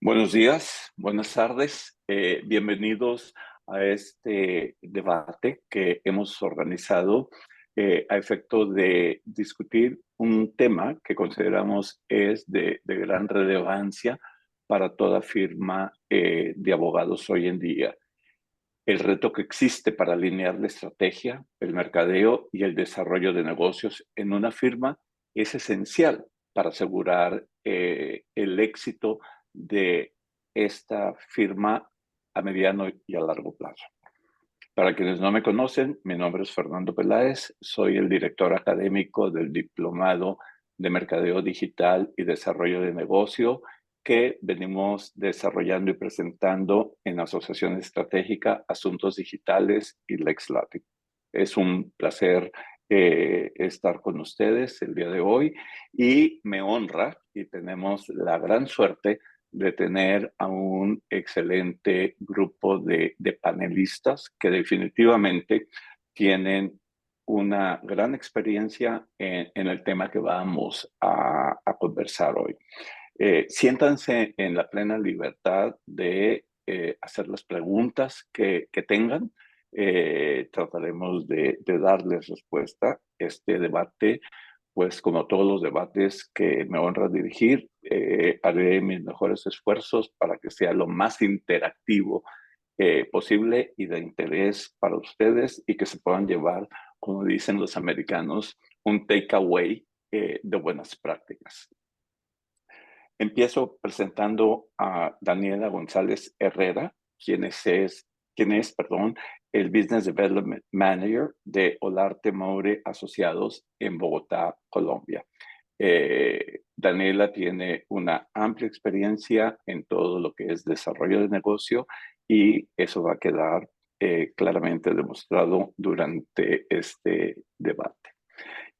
Buenos días, buenas tardes. Bienvenidos a este debate que hemos organizado a efecto de discutir un tema que consideramos es de gran relevancia para toda firma de abogados hoy en día. El reto que existe para alinear la estrategia, el mercadeo y el desarrollo de negocios en una firma es esencial para asegurar el éxito de esta firma a mediano y a largo plazo. Para quienes no me conocen, mi nombre es Fernando Peláez, soy el director académico del Diplomado de Mercadeo Digital y Desarrollo de Negocio que venimos desarrollando y presentando en Asociación Estratégica Asuntos Digitales y LexLatin. Es un placer estar con ustedes el día de hoy y me honra y tenemos la gran suerte de tener a un excelente grupo de panelistas que definitivamente tienen una gran experiencia en el tema que vamos a conversar hoy. Siéntanse en la plena libertad de hacer las preguntas que tengan. Trataremos de darles respuesta. Este debate, pues como todos los debates que me honra dirigir, haré mis mejores esfuerzos para que sea lo más interactivo posible y de interés para ustedes y que se puedan llevar, como dicen los americanos, un takeaway de buenas prácticas. Empiezo presentando a Daniela González Herrera, quien es, el Business Development Manager de Olarte Moure Asociados en Bogotá, Colombia. Daniela tiene una amplia experiencia en todo lo que es desarrollo de negocio y eso va a quedar claramente demostrado durante este debate.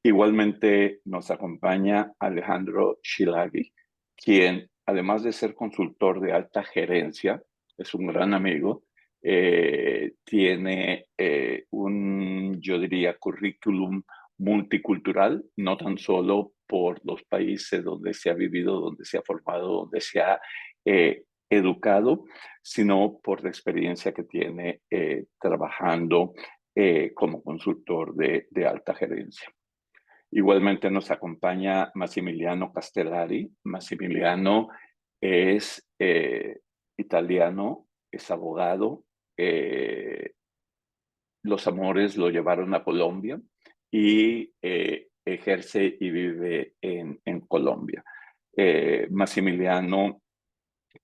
Igualmente nos acompaña Alejandro Shilagi, quien además de ser consultor de alta gerencia, es un gran amigo, tiene yo diría, currículum multicultural, no tan solo por los países donde se ha vivido, donde se ha formado, donde se ha educado, sino por la experiencia que tiene trabajando como consultor de alta gerencia. Igualmente nos acompaña Massimiliano Castellari. Massimiliano es italiano, es abogado. Los amores lo llevaron a Colombia y ejerce y vive en Colombia. Massimiliano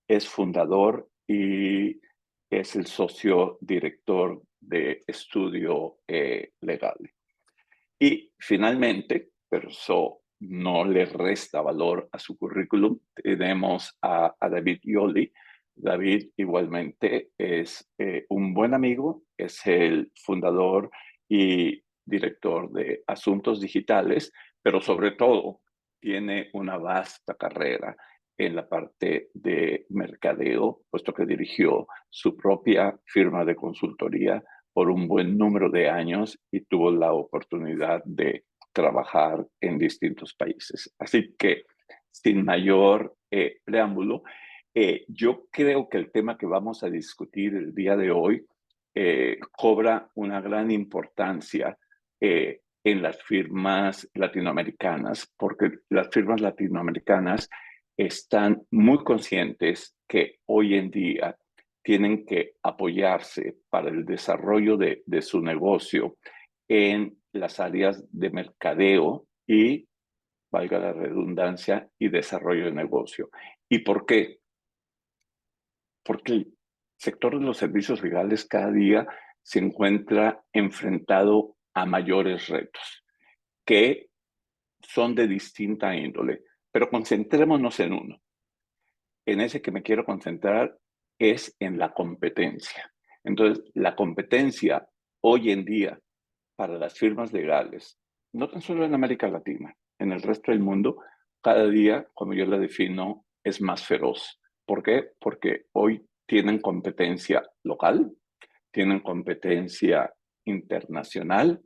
es fundador y es el socio director de Estudio Legal. Y finalmente, pero eso no le resta valor a su currículum, tenemos a David Yoli. David igualmente es un buen amigo, es el fundador y director de Asuntos Digitales, pero sobre todo tiene una vasta carrera en la parte de mercadeo, puesto que dirigió su propia firma de consultoría por un buen número de años y tuvo la oportunidad de trabajar en distintos países. Así que, sin mayor preámbulo, yo creo que el tema que vamos a discutir el día de hoy cobra una gran importancia en las firmas latinoamericanas, porque las firmas latinoamericanas están muy conscientes que hoy en día tienen que apoyarse para el desarrollo de su negocio en las áreas de mercadeo y, valga la redundancia, y desarrollo de negocio. ¿Y por qué? Porque el sector de los servicios legales cada día se encuentra enfrentado a mayores retos que son de distinta índole, pero concentrémonos en uno. En ese que me quiero concentrar es en la competencia. Entonces, la competencia hoy en día para las firmas legales, no tan solo en América Latina, en el resto del mundo, cada día, como yo la defino, es más feroz. ¿Por qué? Porque hoy tienen competencia local, tienen competencia internacional,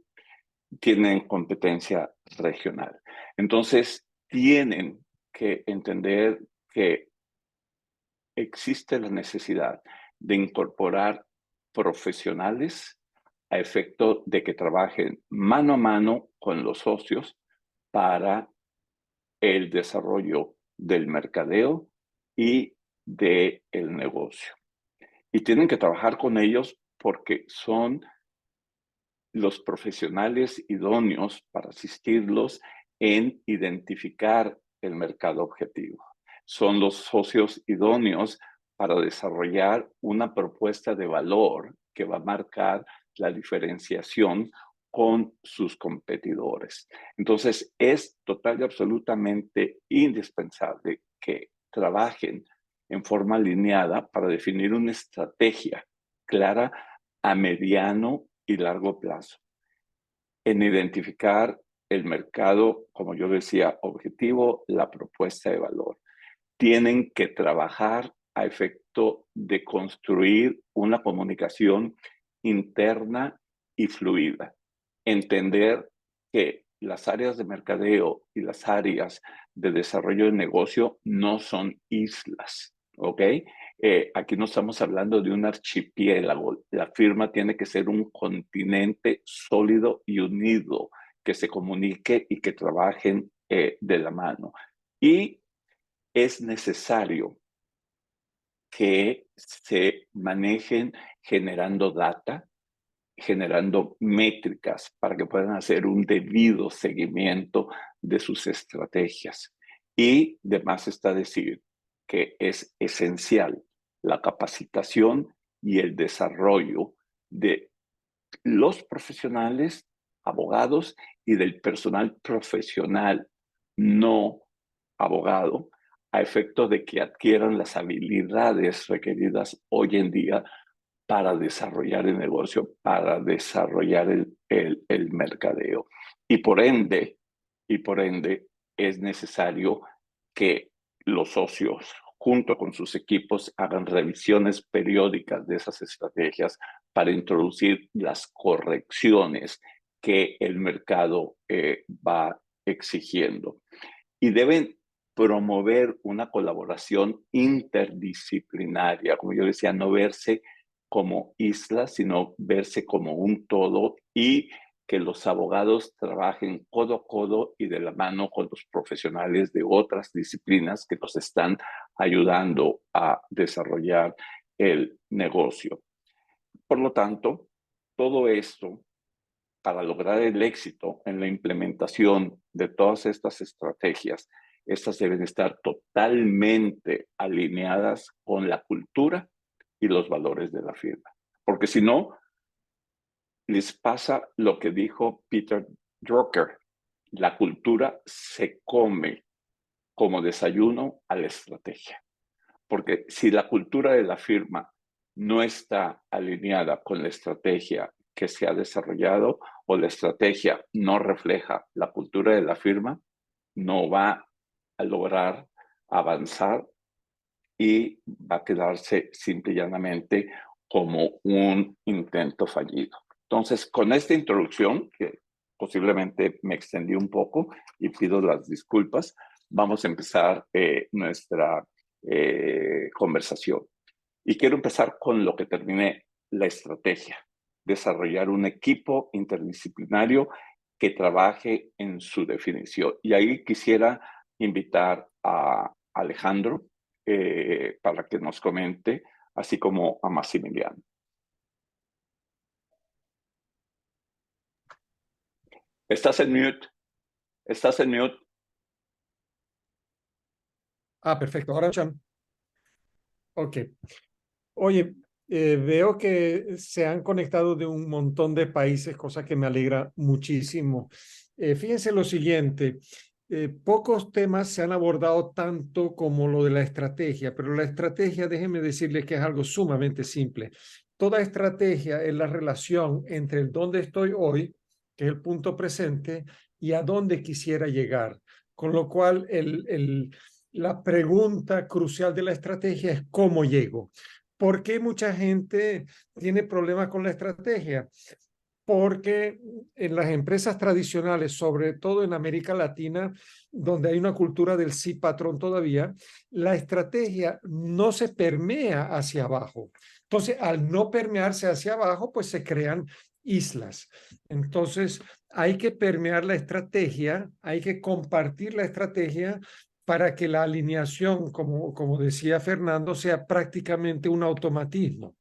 tienen competencia regional. Entonces, tienen que entender que existe la necesidad de incorporar profesionales a efecto de que trabajen mano a mano con los socios para el desarrollo del mercadeo y del negocio. Y tienen que trabajar con ellos porque son los profesionales idóneos para asistirlos en identificar el mercado objetivo. Son los socios idóneos para desarrollar una propuesta de valor que va a marcar la diferenciación con sus competidores. Entonces, es total y absolutamente indispensable que trabajen en forma alineada para definir una estrategia clara a mediano y largo plazo, en identificar el mercado, como yo decía, objetivo, la propuesta de valor. Tienen que trabajar a efecto de construir una comunicación interna y fluida. Entender que las áreas de mercadeo y las áreas de desarrollo de negocio no son islas, ¿ok? Aquí no estamos hablando de un archipiélago. La firma tiene que ser un continente sólido y unido, que se comunique y que trabajen de la mano. Y es necesario que se manejen generando data, generando métricas para que puedan hacer un debido seguimiento de sus estrategias. Y además está decir que es esencial la capacitación y el desarrollo de los profesionales, abogados y del personal profesional no abogado, a efecto de que adquieran las habilidades requeridas hoy en día para desarrollar el negocio, para desarrollar el mercadeo. Y por ende, es necesario que los socios, junto con sus equipos, hagan revisiones periódicas de esas estrategias para introducir las correcciones que el mercado va exigiendo. Y deben promover una colaboración interdisciplinaria, como yo decía, no verse como islas, sino verse como un todo, y que los abogados trabajen codo a codo y de la mano con los profesionales de otras disciplinas que nos están ayudando a desarrollar el negocio. Por lo tanto, todo esto, para lograr el éxito en la implementación de todas estas estrategias, estas deben estar totalmente alineadas con la cultura y los valores de la firma. Porque si no, les pasa lo que dijo Peter Drucker: la cultura se come como desayuno a la estrategia. Porque si la cultura de la firma no está alineada con la estrategia que se ha desarrollado, o la estrategia no refleja la cultura de la firma, no va a lograr avanzar y va a quedarse simple y llanamente como un intento fallido. Entonces, con esta introducción, que posiblemente me extendí un poco y pido las disculpas, vamos a empezar nuestra conversación. Y quiero empezar con lo que terminé: la estrategia. Desarrollar un equipo interdisciplinario que trabaje en su definición. Y ahí quisiera invitar a Alejandro para que nos comente, así como a Maximiliano. Estás en mute. Estás en mute. Perfecto. Ahora, Chan. Ok. Oye, veo que se han conectado de un montón de países, cosa que me alegra muchísimo. Fíjense lo siguiente, pocos temas se han abordado tanto como lo de la estrategia, pero la estrategia, déjenme decirles que es algo sumamente simple. Toda estrategia es la relación entre el dónde estoy hoy, que es el punto presente, y a dónde quisiera llegar. Con lo cual, la pregunta crucial de la estrategia es cómo llego. ¿Por qué mucha gente tiene problemas con la estrategia? porque en las empresas tradicionales, sobre todo en América Latina, donde hay una cultura del sí patrón todavía, la estrategia no se permea hacia abajo. Entonces, al no permearse hacia abajo, pues se crean islas. Entonces, hay que permear la estrategia, hay que compartir la estrategia para que la alineación, como decía Fernando, sea prácticamente un automatismo.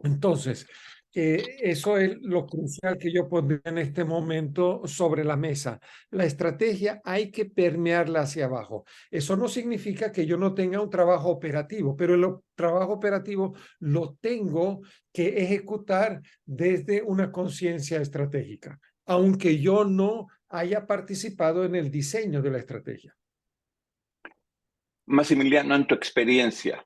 Entonces, eso es lo crucial que yo pondría en este momento sobre la mesa. La estrategia hay que permearla hacia abajo. Eso no significa que yo no tenga un trabajo operativo, pero el trabajo operativo lo tengo que ejecutar desde una conciencia estratégica, aunque yo no haya participado en el diseño de la estrategia. Maximiliano, en tu experiencia,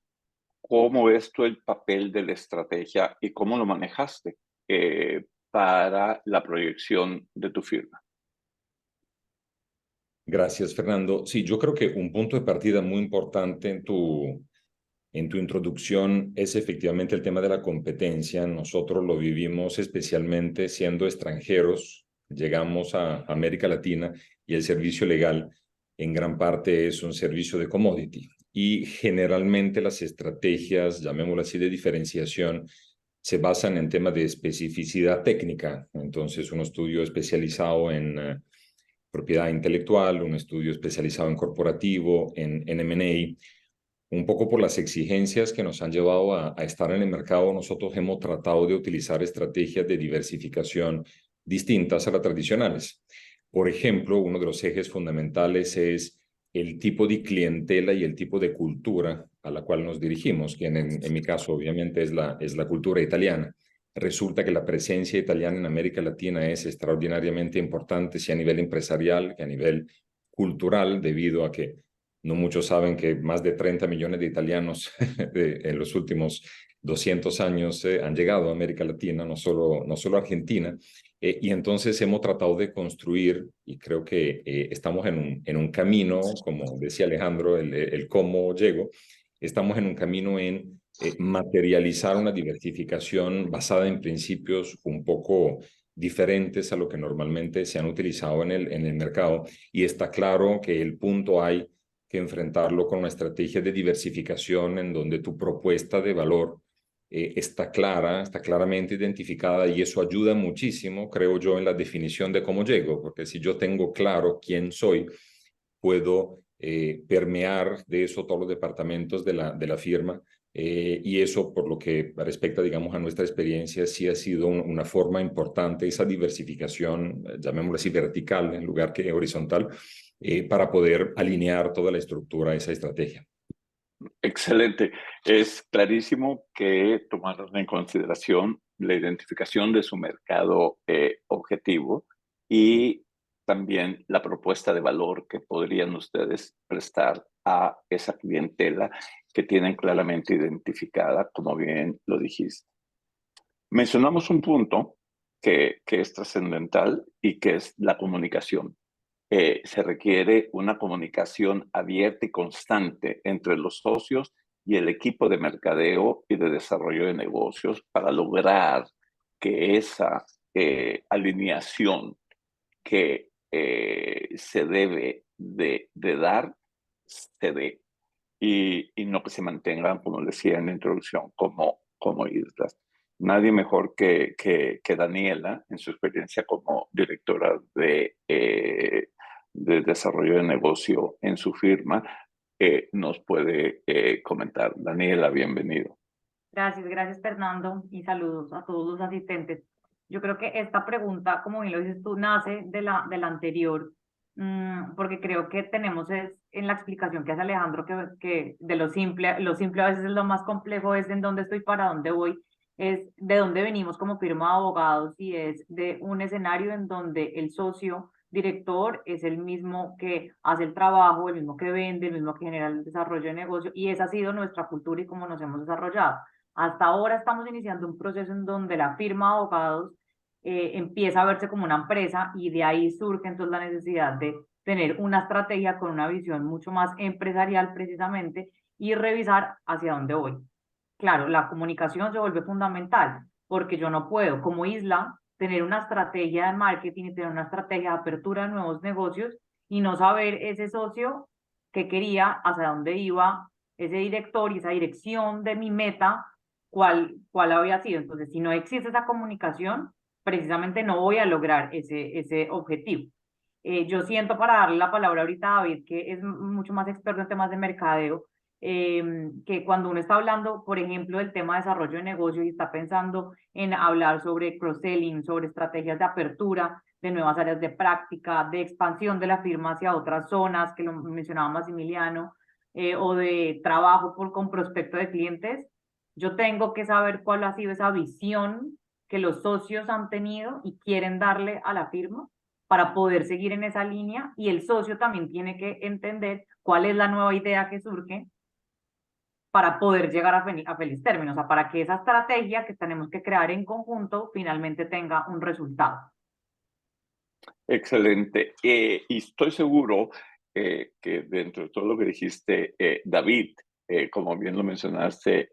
¿cómo ves tú el papel de la estrategia y cómo lo manejaste para la proyección de tu firma? Gracias, Fernando. Sí, yo creo que un punto de partida muy importante en tu introducción es efectivamente el tema de la competencia. Nosotros lo vivimos especialmente siendo extranjeros. Llegamos a América Latina y el servicio legal en gran parte es un servicio de commodity. Y generalmente las estrategias, llamémoslo así, de diferenciación, se basan en temas de especificidad técnica. Entonces, un estudio especializado en propiedad intelectual, un estudio especializado en corporativo, en M&A. Un poco por las exigencias que nos han llevado a estar en el mercado, nosotros hemos tratado de utilizar estrategias de diversificación distintas a las tradicionales. Por ejemplo, uno de los ejes fundamentales es el tipo de clientela y el tipo de cultura a la cual nos dirigimos, que en mi caso obviamente es la cultura italiana. Resulta que la presencia italiana en América Latina es extraordinariamente importante, sea a nivel empresarial que a nivel cultural, debido a que no muchos saben que más de 30 millones de italianos en los últimos 200 años han llegado a América Latina, no solo Argentina. Y entonces hemos tratado de construir, y creo que estamos en un camino, como decía Alejandro, el cómo llego, estamos en un camino en materializar una diversificación basada en principios un poco diferentes a lo que normalmente se han utilizado en el mercado. Y está claro que el punto hay que enfrentarlo con una estrategia de diversificación en donde tu propuesta de valor está clara, está claramente identificada y eso ayuda muchísimo, creo yo, en la definición de cómo llego, porque si yo tengo claro quién soy, puedo permear de eso todos los departamentos de la firma. Y eso, por lo que respecta, digamos, a nuestra experiencia, sí ha sido una forma importante, esa diversificación, llamémoslo así, vertical en lugar que horizontal, para poder alinear toda la estructura a esa estrategia. Excelente. Es clarísimo que tomaron en consideración la identificación de su mercado objetivo y también la propuesta de valor que podrían ustedes prestar a esa clientela que tienen claramente identificada, como bien lo dijiste. Mencionamos un punto que es trascendental y que es la comunicación. Se requiere una comunicación abierta y constante entre los socios y el equipo de mercadeo y de desarrollo de negocios para lograr que esa alineación que se debe de dar se dé y no que se mantengan, como decía en la introducción, como islas. Nadie mejor que Daniela, en su experiencia como directora de desarrollo de negocio en su firma, nos puede comentar. Daniela, bienvenido. Gracias, gracias Fernando y saludos a todos los asistentes. Yo creo que esta pregunta, como bien lo dices tú, nace de la anterior, porque creo que tenemos es, en la explicación que hace Alejandro que de lo simple a veces es lo más complejo, es en dónde estoy, para dónde voy, es de dónde venimos como firma de abogados y es de un escenario en donde el socio director es el mismo que hace el trabajo, el mismo que vende, el mismo que genera el desarrollo de negocio y esa ha sido nuestra cultura y cómo nos hemos desarrollado. Hasta ahora estamos iniciando un proceso en donde la firma de abogados empieza a verse como una empresa y de ahí surge entonces la necesidad de tener una estrategia con una visión mucho más empresarial precisamente y revisar hacia dónde voy. Claro, la comunicación se vuelve fundamental porque yo no puedo como isla tener una estrategia de marketing y tener una estrategia de apertura de nuevos negocios y no saber ese socio qué quería, hacia dónde iba, ese director y esa dirección de mi meta, cuál había sido. Entonces, si no existe esa comunicación, precisamente no voy a lograr ese objetivo. Yo siento, para darle la palabra ahorita a David, que es mucho más experto en temas de mercadeo, que cuando uno está hablando, por ejemplo, del tema de desarrollo de negocio y está pensando en hablar sobre cross-selling, sobre estrategias de apertura, de nuevas áreas de práctica, de expansión de la firma hacia otras zonas, que lo mencionaba Maximiliano, o de trabajo con prospecto de clientes, yo tengo que saber cuál ha sido esa visión que los socios han tenido y quieren darle a la firma para poder seguir en esa línea, y el socio también tiene que entender cuál es la nueva idea que surge para poder llegar a feliz término, o sea, para que esa estrategia que tenemos que crear en conjunto finalmente tenga un resultado. Excelente. Y estoy seguro que dentro de todo lo que dijiste, David, como bien lo mencionaste,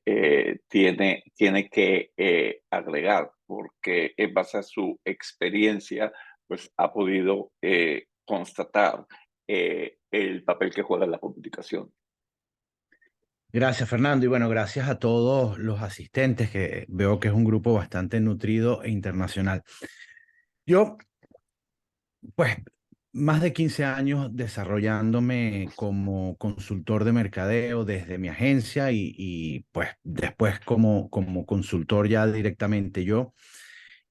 tiene que agregar, porque en base a su experiencia, pues ha podido constatar el papel que juega la comunicación. Gracias, Fernando. Y bueno, gracias a todos los asistentes, que veo que es un grupo bastante nutrido e internacional. Yo, pues, más de 15 años desarrollándome como consultor de mercadeo desde mi agencia y pues después como consultor ya directamente yo.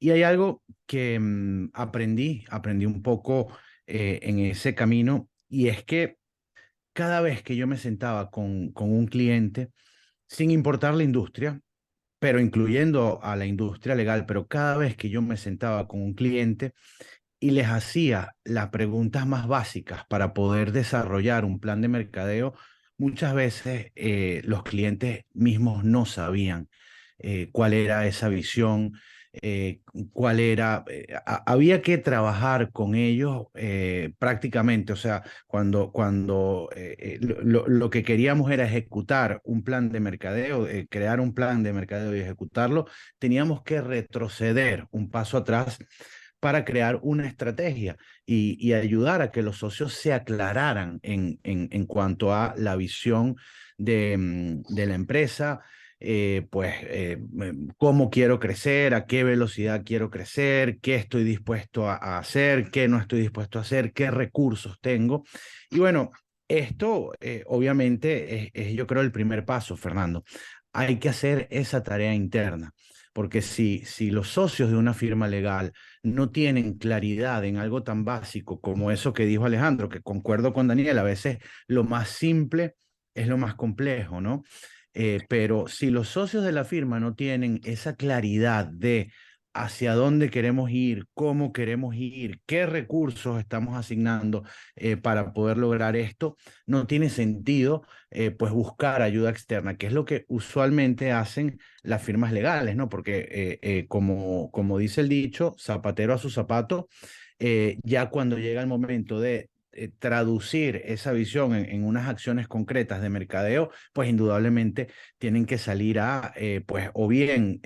Y hay algo que aprendí un poco en ese camino, y es que cada vez que yo me sentaba con un cliente, sin importar la industria, pero incluyendo a la industria legal, pero cada vez que yo me sentaba con un cliente y les hacía las preguntas más básicas para poder desarrollar un plan de mercadeo, muchas veces los clientes mismos no sabían cuál era esa visión, cuál era, había que trabajar con ellos prácticamente. O sea, cuando lo que queríamos era ejecutar un plan de mercadeo, crear un plan de mercadeo y ejecutarlo, teníamos que retroceder un paso atrás para crear una estrategia y ayudar a que los socios se aclararan en cuanto a la visión de la empresa, cómo quiero crecer, a qué velocidad quiero crecer, qué estoy dispuesto a hacer, qué no estoy dispuesto a hacer, qué recursos tengo. Y bueno, esto obviamente es yo creo el primer paso, Fernando. Hay que hacer esa tarea interna, porque si los socios de una firma legal no tienen claridad en algo tan básico como eso que dijo Alejandro, que concuerdo con Daniel, a veces lo más simple es lo más complejo, ¿no? Pero si los socios de la firma no tienen esa claridad de hacia dónde queremos ir, cómo queremos ir, qué recursos estamos asignando para poder lograr esto, no tiene sentido pues buscar ayuda externa, que es lo que usualmente hacen las firmas legales, ¿no? Porque como dice el dicho, zapatero a su zapato, ya cuando llega el momento de traducir esa visión en unas acciones concretas de mercadeo, pues indudablemente tienen que salir a, pues, o bien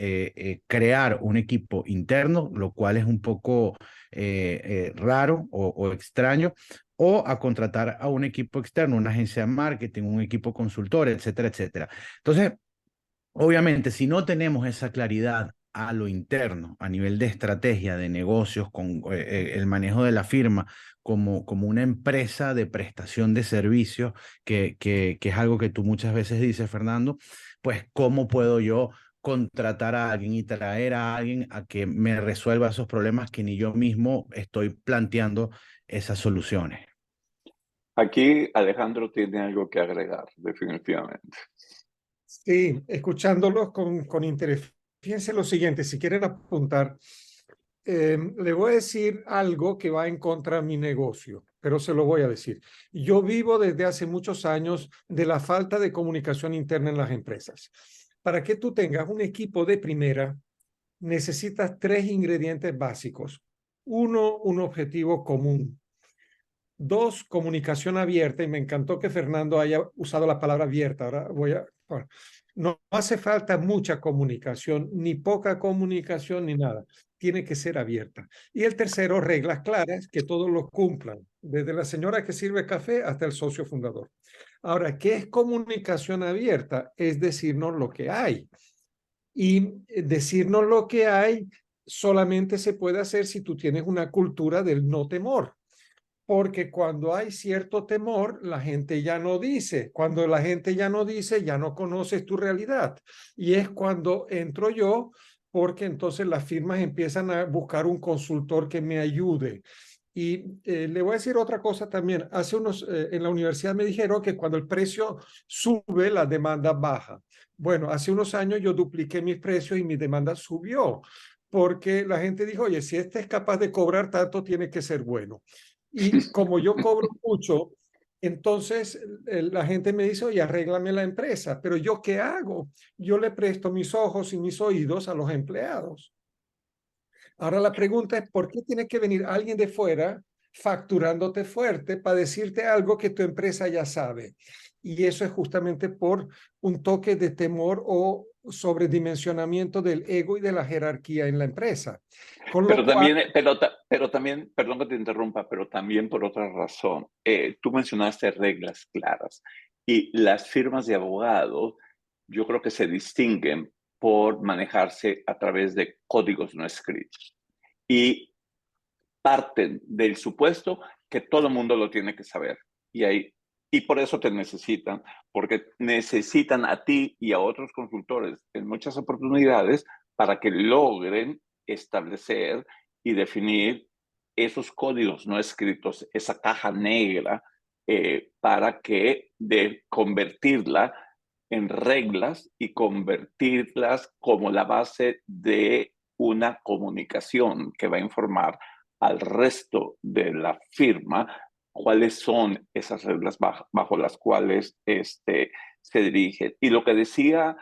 crear un equipo interno, lo cual es un poco raro o extraño, o a contratar a un equipo externo, una agencia de marketing, un equipo consultor, etcétera, etcétera. Entonces, obviamente, si no tenemos esa claridad a lo interno, a nivel de estrategia, de negocios, con el manejo de la firma como una empresa de prestación de servicios, que es algo que tú muchas veces dices, Fernando, pues ¿cómo puedo yo contratar a alguien y traer a alguien a que me resuelva esos problemas que ni yo mismo estoy planteando esas soluciones? Aquí Alejandro tiene algo que agregar, definitivamente. Sí, escuchándolos con interés. Fíjense lo siguiente, si quieren apuntar, le voy a decir algo que va en contra de mi negocio, pero se lo voy a decir. Yo vivo desde hace muchos años de la falta de comunicación interna en las empresas. Para que tú tengas un equipo de primera, necesitas 3 ingredientes básicos. 1, un objetivo común. 2, comunicación abierta, y me encantó que Fernando haya usado la palabra abierta. Ahora voy a... No hace falta mucha comunicación, ni poca comunicación, ni nada. Tiene que ser abierta. Y el tercero, reglas claras, que todos lo cumplan, desde la señora que sirve café hasta el socio fundador. Ahora, ¿qué es comunicación abierta? Es decirnos lo que hay. Y decirnos lo que hay solamente se puede hacer si tú tienes una cultura del no temor. Porque cuando hay cierto temor, la gente ya no dice. Cuando la gente ya no dice, ya no conoces tu realidad. Y es cuando entro yo, porque entonces las firmas empiezan a buscar un consultor que me ayude. Y le voy a decir otra cosa también. En la universidad me dijeron que cuando el precio sube, la demanda baja. Bueno, hace unos años yo dupliqué mis precios y mi demanda subió, porque la gente dijo, oye, si este es capaz de cobrar tanto, tiene que ser bueno. Y como yo cobro mucho, entonces la gente me dice, oye, arréglame la empresa, pero ¿yo qué hago? Yo le presto mis ojos y mis oídos a los empleados. Ahora la pregunta es, ¿por qué tiene que venir alguien de fuera facturándote fuerte para decirte algo que tu empresa ya sabe? Y eso es justamente por un toque de temor o sobredimensionamiento del ego y de la jerarquía en la empresa. Con lo Pero cual, también, pero también, perdón que te interrumpa, pero también por otra razón. Tú mencionaste reglas claras y las firmas de abogados, yo creo que se distinguen por manejarse a través de códigos no escritos y parten del supuesto que todo el mundo lo tiene que saber. Y por eso te necesitan, porque necesitan a ti y a otros consultores en muchas oportunidades para que logren establecer y definir esos códigos no escritos, esa caja negra, para que de convertirla en reglas y convertirlas como la base de una comunicación que va a informar al resto de la firma cuáles son esas reglas bajo las cuales se dirigen. Y lo que decía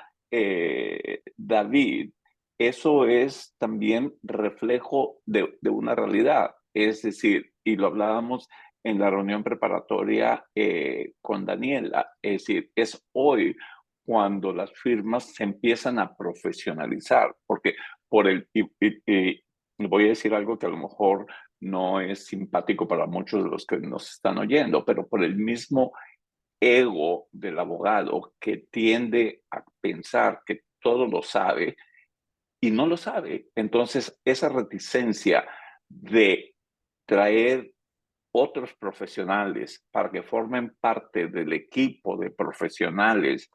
David, eso es también reflejo de una realidad. Es decir, y lo hablábamos en la reunión preparatoria con Daniela, es decir, es hoy cuando las firmas se empiezan a profesionalizar, porque voy a decir algo que a lo mejor no es simpático para muchos de los que nos están oyendo, pero por el mismo ego del abogado que tiende a pensar que todo lo sabe y no lo sabe. Entonces, esa reticencia de traer otros profesionales para que formen parte del equipo de profesionales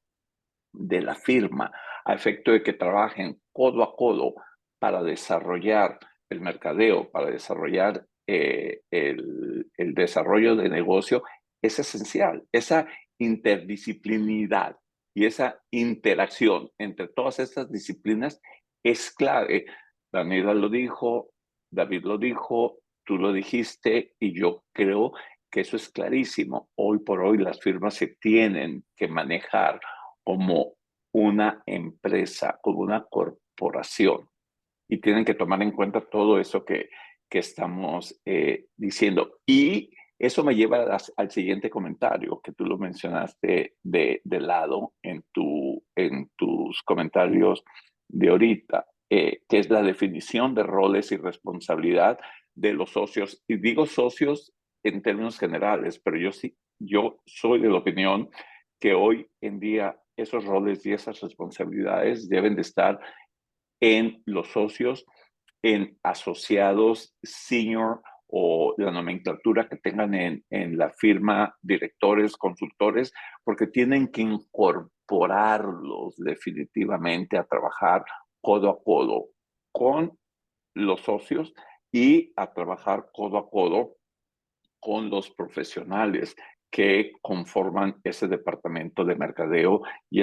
de la firma, a efecto de que trabajen codo a codo para desarrollar el mercadeo, para desarrollar el desarrollo de negocio, es esencial. Esa interdisciplinidad y esa interacción entre todas estas disciplinas es clave. Daniela lo dijo, David lo dijo, tú lo dijiste, y yo creo que eso es clarísimo. Hoy por hoy las firmas se tienen que manejar como una empresa, como una corporación, y tienen que tomar en cuenta todo eso que estamos diciendo. Y eso me lleva al siguiente comentario, que tú lo mencionaste de lado en tus comentarios de ahorita, que es la definición de roles y responsabilidad de los socios. Y digo socios en términos generales, pero yo soy de la opinión que hoy en día esos roles y esas responsabilidades deben de estar en los socios, en asociados, senior o la nomenclatura que tengan en la firma, directores, consultores, porque tienen que incorporarlos definitivamente a trabajar codo a codo con los socios y a trabajar codo a codo con los profesionales que conforman ese departamento de mercadeo y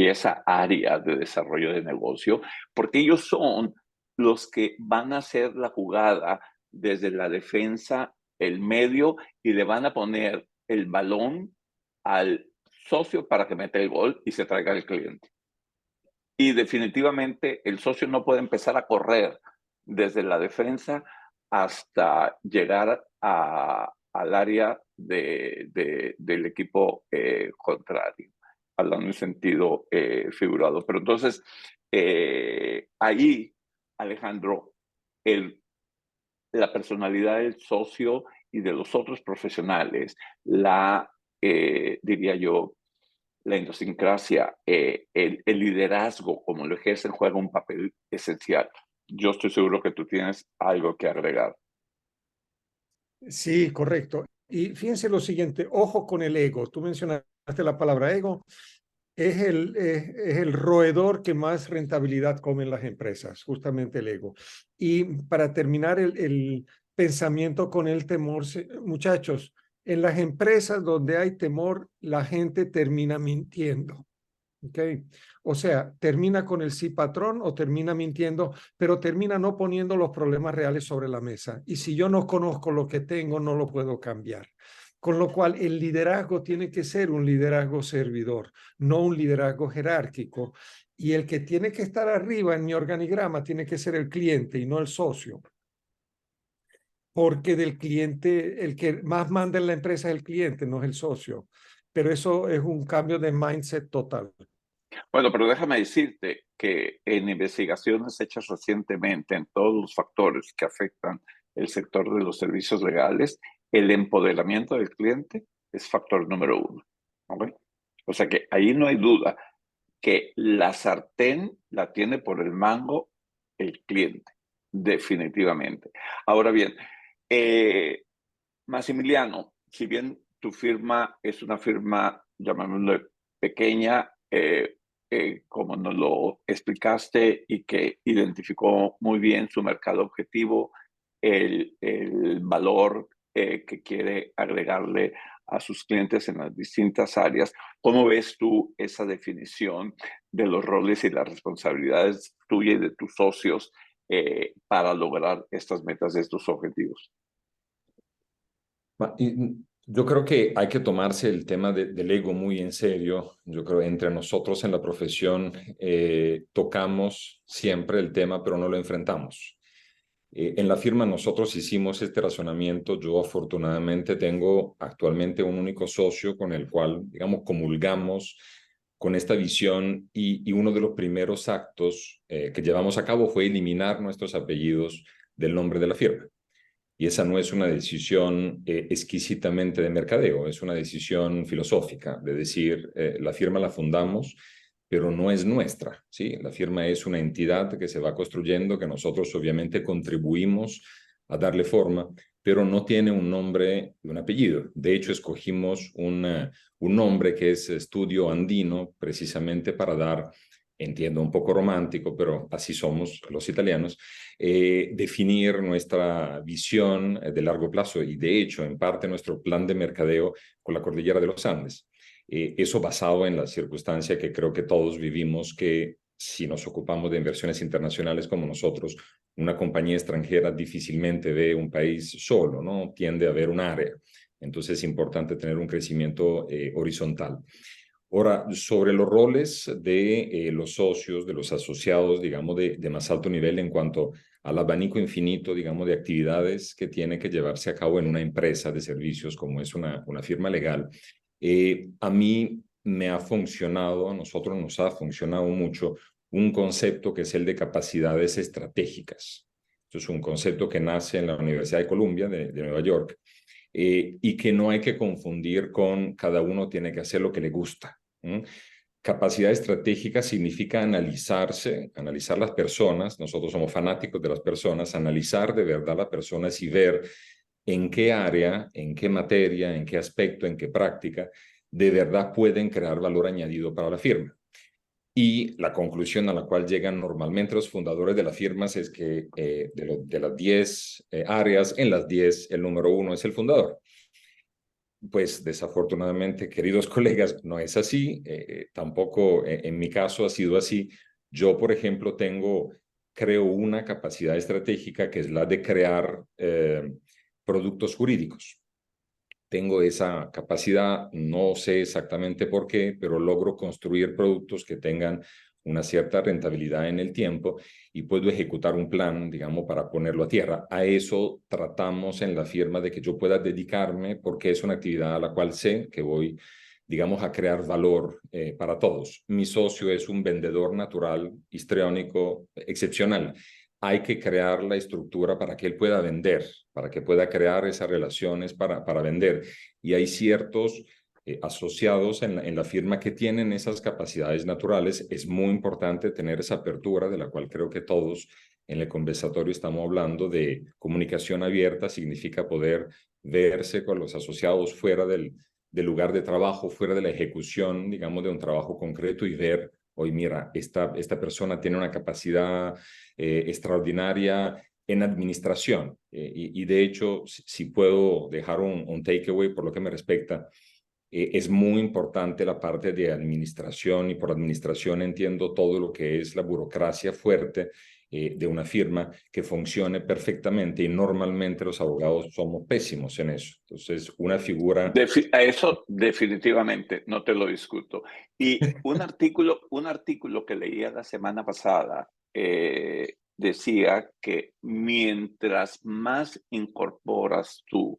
esa área de desarrollo de negocio, porque ellos son los que van a hacer la jugada desde la defensa, el medio, y le van a poner el balón al socio para que meta el gol y se traiga el cliente. Y definitivamente el socio no puede empezar a correr desde la defensa hasta llegar al área del equipo contrario. hablando en sentido figurado. Pero entonces, ahí, Alejandro, la personalidad del socio y de los otros profesionales, diría yo, la idiosincrasia, el liderazgo, como lo ejercen, juega un papel esencial. Yo estoy seguro que tú tienes algo que agregar. Sí, correcto. Y fíjense lo siguiente, ojo con el ego. Tú mencionaste la palabra ego. Es el roedor que más rentabilidad come en las empresas, justamente el ego. Y para terminar el pensamiento con el temor, muchachos, en las empresas donde hay temor, la gente termina mintiendo. ¿Okay? O sea, termina con el sí patrón o termina mintiendo, pero termina no poniendo los problemas reales sobre la mesa. Y si yo no conozco lo que tengo, no lo puedo cambiar. Con lo cual, el liderazgo tiene que ser un liderazgo servidor, no un liderazgo jerárquico. Y el que tiene que estar arriba en mi organigrama tiene que ser el cliente y no el socio. Porque del cliente, el que más manda en la empresa es el cliente, no es el socio. Pero eso es un cambio de mindset total. Bueno, pero déjame decirte que en investigaciones hechas recientemente en todos los factores que afectan el sector de los servicios legales, el empoderamiento del cliente es factor número 1. ¿Okay? O sea que ahí no hay duda que la sartén la tiene por el mango el cliente, definitivamente. Ahora bien, Maximiliano, si bien tu firma es una firma, llamémoslo pequeña, como nos lo explicaste y que identificó muy bien su mercado objetivo, el valor que quiere agregarle a sus clientes en las distintas áreas. ¿Cómo ves tú esa definición de los roles y las responsabilidades tuyas y de tus socios para lograr estas metas y estos objetivos? Yo creo que hay que tomarse el tema del ego muy en serio. Yo creo que entre nosotros en la profesión tocamos siempre el tema, pero no lo enfrentamos. En la firma nosotros hicimos este razonamiento. Yo afortunadamente tengo actualmente un único socio con el cual, digamos, comulgamos con esta visión y uno de los primeros actos que llevamos a cabo fue eliminar nuestros apellidos del nombre de la firma. Y esa no es una decisión exquisitamente de mercadeo, es una decisión filosófica, de decir, la firma la fundamos, pero no es nuestra, ¿sí? La firma es una entidad que se va construyendo, que nosotros obviamente contribuimos a darle forma, pero no tiene un nombre y un apellido. De hecho, escogimos un nombre que es Estudio Andino, precisamente para dar, entiendo, un poco romántico, pero así somos los italianos, definir nuestra visión de largo plazo y, de hecho, en parte nuestro plan de mercadeo con la cordillera de los Andes. Eso basado en la circunstancia que creo que todos vivimos, que si nos ocupamos de inversiones internacionales como nosotros, una compañía extranjera difícilmente ve un país solo, ¿no? Tiende a ver un área. Entonces es importante tener un crecimiento horizontal. Ahora, sobre los roles de los socios, de los asociados, digamos, de más alto nivel en cuanto al abanico infinito, digamos, de actividades que tiene que llevarse a cabo en una empresa de servicios como es una firma legal, a mí me ha funcionado, a nosotros nos ha funcionado mucho un concepto que es el de capacidades estratégicas. Esto es un concepto que nace en la Universidad de Columbia de Nueva York y que no hay que confundir con cada uno tiene que hacer lo que le gusta. Capacidad estratégica significa analizarse, analizar las personas. Nosotros somos fanáticos de las personas, analizar de verdad las personas y ver en qué área, en qué materia, en qué aspecto, en qué práctica, de verdad pueden crear valor añadido para la firma. Y la conclusión a la cual llegan normalmente los fundadores de las firmas es que de las 10 áreas, en las 10 el número 1 es el fundador. Pues desafortunadamente, queridos colegas, no es así. Tampoco en mi caso ha sido así. Yo, por ejemplo, creo una capacidad estratégica que es la de crear productos jurídicos. Tengo esa capacidad, no sé exactamente por qué, pero logro construir productos que tengan una cierta rentabilidad en el tiempo y puedo ejecutar un plan, digamos, para ponerlo a tierra. A eso tratamos en la firma de que yo pueda dedicarme porque es una actividad a la cual sé que voy digamos, a crear valor para todos. Mi socio es un vendedor natural, histriónico, excepcional. Hay que crear la estructura para que él pueda vender, para que pueda crear esas relaciones para vender. Y hay ciertos asociados en la firma que tienen esas capacidades naturales. Es muy importante tener esa apertura de la cual creo que todos en el conversatorio estamos hablando de comunicación abierta. Significa poder verse con los asociados fuera del lugar de trabajo, fuera de la ejecución, digamos, de un trabajo concreto y ver, hoy mira, esta persona tiene una capacidad extraordinaria en administración. Y de hecho, si puedo dejar un takeaway por lo que me respecta, es muy importante la parte de administración, y por administración entiendo todo lo que es la burocracia fuerte de una firma que funcione perfectamente, y normalmente los abogados somos pésimos en eso. Entonces, una figura... Eso definitivamente, no te lo discuto. Y un artículo que leía la semana pasada decía que mientras más incorporas tú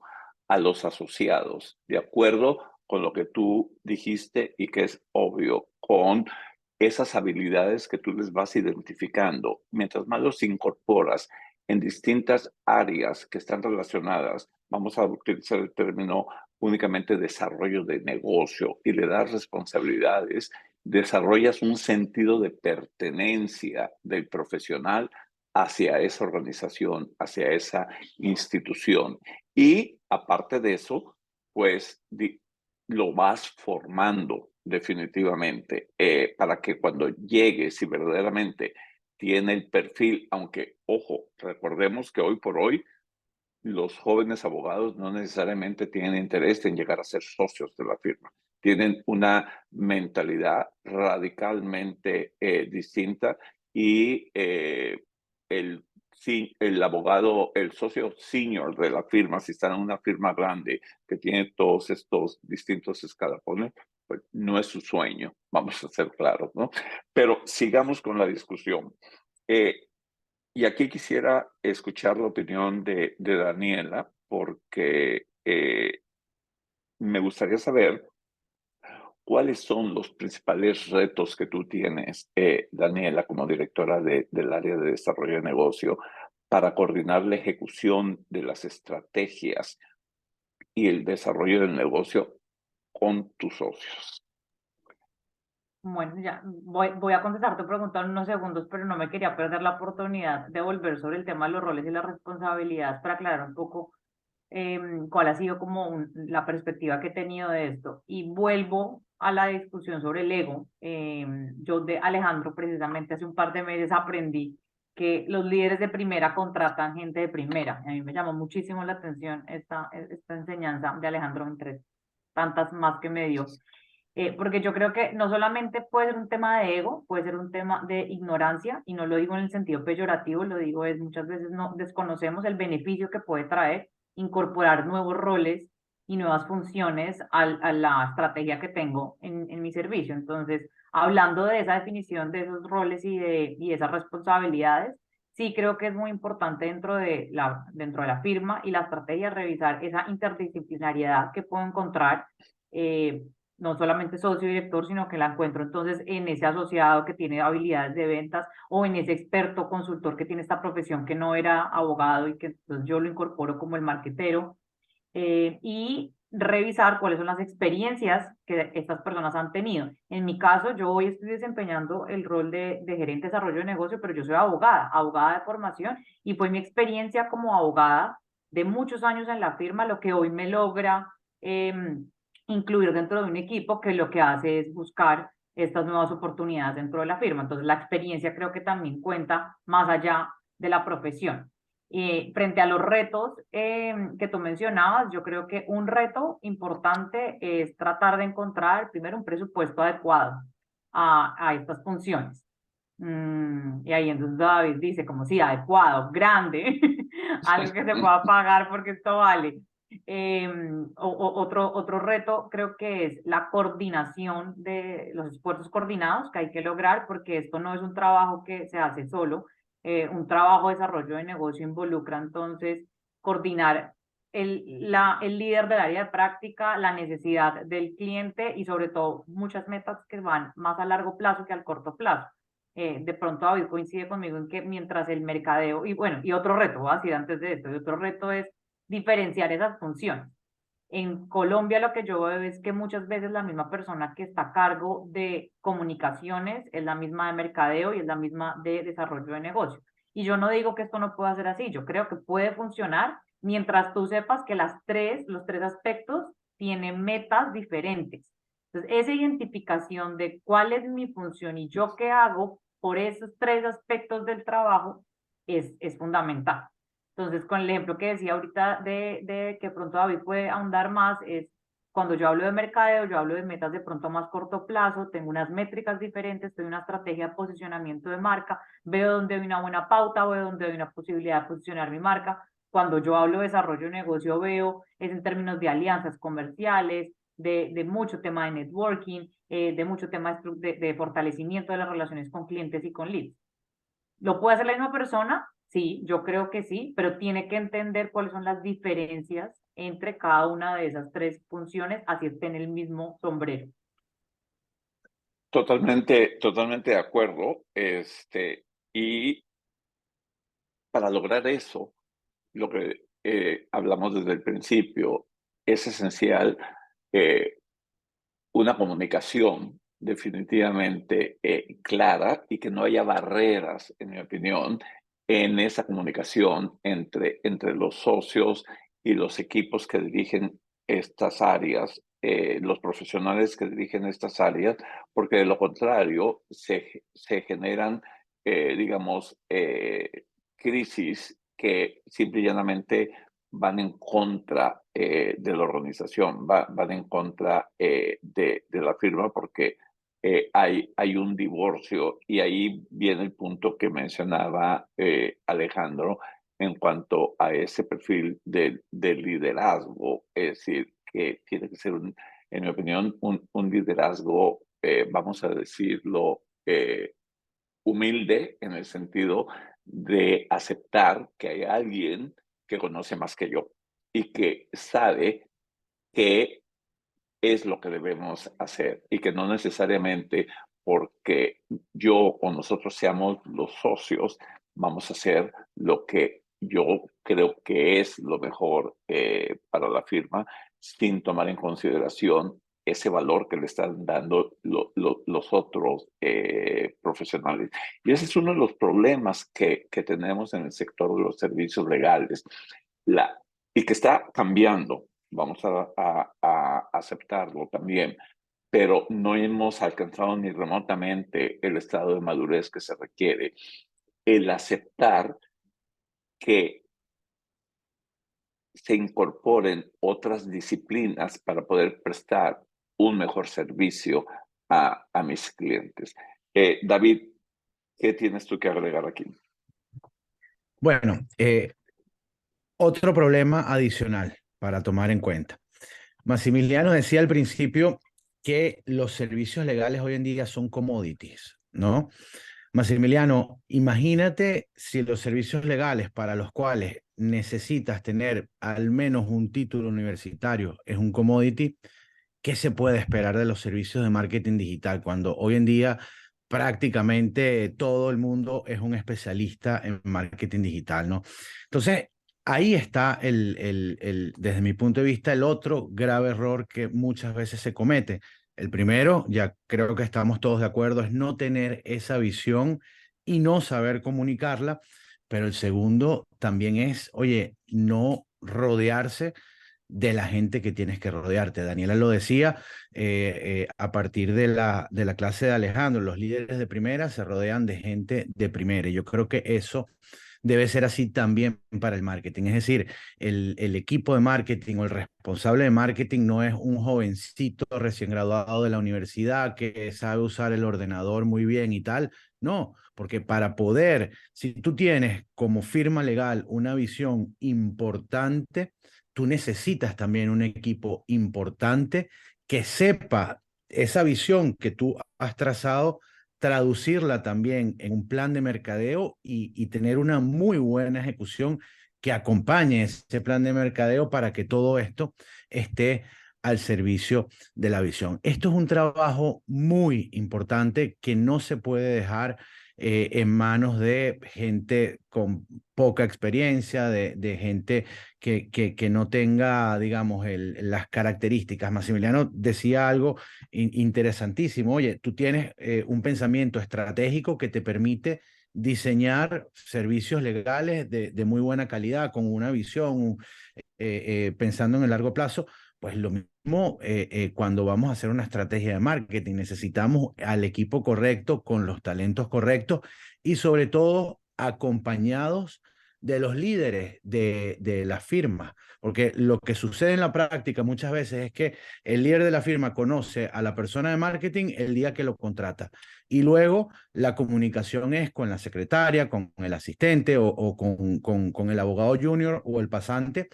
a los asociados, de acuerdo con lo que tú dijiste y que es obvio, con esas habilidades que tú les vas identificando, mientras más los incorporas en distintas áreas que están relacionadas, vamos a utilizar el término únicamente desarrollo de negocio, y le das responsabilidades, desarrollas un sentido de pertenencia del profesional hacia esa organización, hacia esa institución. Y aparte de eso, pues lo vas formando definitivamente para que cuando llegue, si verdaderamente tiene el perfil, aunque, ojo, recordemos que hoy por hoy los jóvenes abogados no necesariamente tienen interés en llegar a ser socios de la firma. Tienen una mentalidad radicalmente distinta, y el abogado, el socio senior de la firma, si está en una firma grande que tiene todos estos distintos escalafones, pues no es su sueño, vamos a ser claros, ¿no? Pero sigamos con la discusión. Y aquí quisiera escuchar la opinión de Daniela, porque me gustaría saber cuáles son los principales retos que tú tienes, Daniela, como directora del área de desarrollo de negocio, para coordinar la ejecución de las estrategias y el desarrollo del negocio con tus socios. Bueno, ya voy a contestar tu pregunta en unos segundos, pero no me quería perder la oportunidad de volver sobre el tema de los roles y las responsabilidades para aclarar un poco cuál ha sido como la perspectiva que he tenido de esto. Y vuelvo a la discusión sobre el ego. Yo de Alejandro, precisamente hace un par de meses aprendí que los líderes de primera contratan gente de primera. A mí me llamó muchísimo la atención esta enseñanza de Alejandro, entre tantas más que me dio. Porque yo creo que no solamente puede ser un tema de ego, puede ser un tema de ignorancia, y no lo digo en el sentido peyorativo, lo digo es muchas veces no desconocemos el beneficio que puede traer incorporar nuevos roles y nuevas funciones a la estrategia que tengo en mi servicio. Entonces, hablando de esa definición de esos roles y esas responsabilidades, sí creo que es muy importante dentro de la firma y la estrategia revisar esa interdisciplinariedad que puedo encontrar, no solamente socio y director, sino que la encuentro entonces en ese asociado que tiene habilidades de ventas, o en ese experto consultor que tiene esta profesión que no era abogado y que entonces yo lo incorporo como el marquetero, y revisar cuáles son las experiencias que estas personas han tenido. En mi caso, yo hoy estoy desempeñando el rol de gerente de desarrollo de negocio, pero yo soy abogada de formación, y fue mi experiencia como abogada de muchos años en la firma lo que hoy me logra incluir dentro de un equipo que lo que hace es buscar estas nuevas oportunidades dentro de la firma. Entonces, la experiencia creo que también cuenta más allá de la profesión. Frente a los retos que tú mencionabas, yo creo que un reto importante es tratar de encontrar primero un presupuesto adecuado a estas funciones. Y ahí entonces David dice, como sí, adecuado, grande, algo que se pueda pagar porque esto vale. Otro reto creo que es la coordinación de los esfuerzos coordinados que hay que lograr, porque esto no es un trabajo que se hace solo. Un trabajo de desarrollo de negocio involucra entonces coordinar el líder del área de práctica, la necesidad del cliente y sobre todo muchas metas que van más a largo plazo que al corto plazo. De pronto David coincide conmigo en que mientras el mercadeo, y bueno, y otro reto, voy a decir antes de esto, y otro reto es diferenciar esas funciones. En Colombia lo que yo veo es que muchas veces la misma persona que está a cargo de comunicaciones es la misma de mercadeo y es la misma de desarrollo de negocio. Y yo no digo que esto no pueda ser así, yo creo que puede funcionar mientras tú sepas que los tres aspectos tienen metas diferentes. Entonces, esa identificación de cuál es mi función y yo qué hago por esos tres aspectos del trabajo es fundamental. Entonces, con el ejemplo que decía ahorita de que pronto David puede ahondar más, es cuando yo hablo de mercadeo, yo hablo de metas de pronto a más corto plazo, tengo unas métricas diferentes, tengo una estrategia de posicionamiento de marca, veo dónde hay una buena pauta, veo dónde hay una posibilidad de posicionar mi marca. Cuando yo hablo de desarrollo de negocio, veo es en términos de alianzas comerciales, de mucho tema de networking, de mucho tema de fortalecimiento de las relaciones con clientes y con leads. ¿Lo puede hacer la misma persona? Sí, yo creo que sí, pero tiene que entender cuáles son las diferencias entre cada una de esas tres funciones, así esté en el mismo sombrero. Totalmente de acuerdo. Y para lograr eso, lo que hablamos desde el principio, es esencial una comunicación definitivamente clara y que no haya barreras, en mi opinión, en esa comunicación entre los socios y los equipos que dirigen estas áreas, los profesionales que dirigen estas áreas, porque de lo contrario se generan, digamos, crisis que simple y llanamente van en contra de la organización, van en contra de la firma porque hay un divorcio y ahí viene el punto que mencionaba Alejandro en cuanto a ese perfil de liderazgo, es decir, que tiene que ser, en mi opinión, un liderazgo, vamos a decirlo, humilde en el sentido de aceptar que hay alguien que conoce más que yo y que sabe qué es lo que debemos hacer y que no necesariamente porque yo o nosotros seamos los socios vamos a hacer lo que yo creo que es lo mejor para la firma sin tomar en consideración ese valor que le están dando los otros profesionales. Y ese es uno de los problemas que tenemos en el sector de los servicios legales y que está cambiando. Vamos a aceptarlo también, pero no hemos alcanzado ni remotamente el estado de madurez que se requiere. El aceptar que se incorporen otras disciplinas para poder prestar un mejor servicio a mis clientes. David, ¿qué tienes tú que agregar aquí? Bueno, otro problema adicional para tomar en cuenta. Maximiliano decía al principio que los servicios legales hoy en día son commodities, ¿no? Maximiliano, imagínate si los servicios legales para los cuales necesitas tener al menos un título universitario es un commodity, ¿qué se puede esperar de los servicios de marketing digital cuando hoy en día prácticamente todo el mundo es un especialista en marketing digital, ¿no? Entonces, ahí está desde mi punto de vista, el otro grave error que muchas veces se comete. El primero, ya creo que estamos todos de acuerdo, es no tener esa visión y no saber comunicarla, pero el segundo también es, oye, no rodearse de la gente que tienes que rodearte. Daniela lo decía a partir de la clase de Alejandro, los líderes de primera se rodean de gente de primera. Y yo creo que eso debe ser así también para el marketing. Es decir, el equipo de marketing o el responsable de marketing no es un jovencito recién graduado de la universidad que sabe usar el ordenador muy bien y tal. No, porque para poder, si tú tienes como firma legal una visión importante, tú necesitas también un equipo importante que sepa esa visión que tú has trazado, traducirla también en un plan de mercadeo y tener una muy buena ejecución que acompañe ese plan de mercadeo para que todo esto esté al servicio de la visión. Esto es un trabajo muy importante que no se puede dejar en manos de gente con poca experiencia, de gente que no tenga, digamos, las características. Maximiliano decía algo interesantísimo. Oye, tú tienes un pensamiento estratégico que te permite diseñar servicios legales de muy buena calidad, con una visión, pensando en el largo plazo. Pues lo mismo cuando vamos a hacer una estrategia de marketing, necesitamos al equipo correcto, con los talentos correctos y sobre todo acompañados de los líderes de la firma, porque lo que sucede en la práctica muchas veces es que el líder de la firma conoce a la persona de marketing el día que lo contrata y luego la comunicación es con la secretaria, con el asistente o con el abogado junior o el pasante,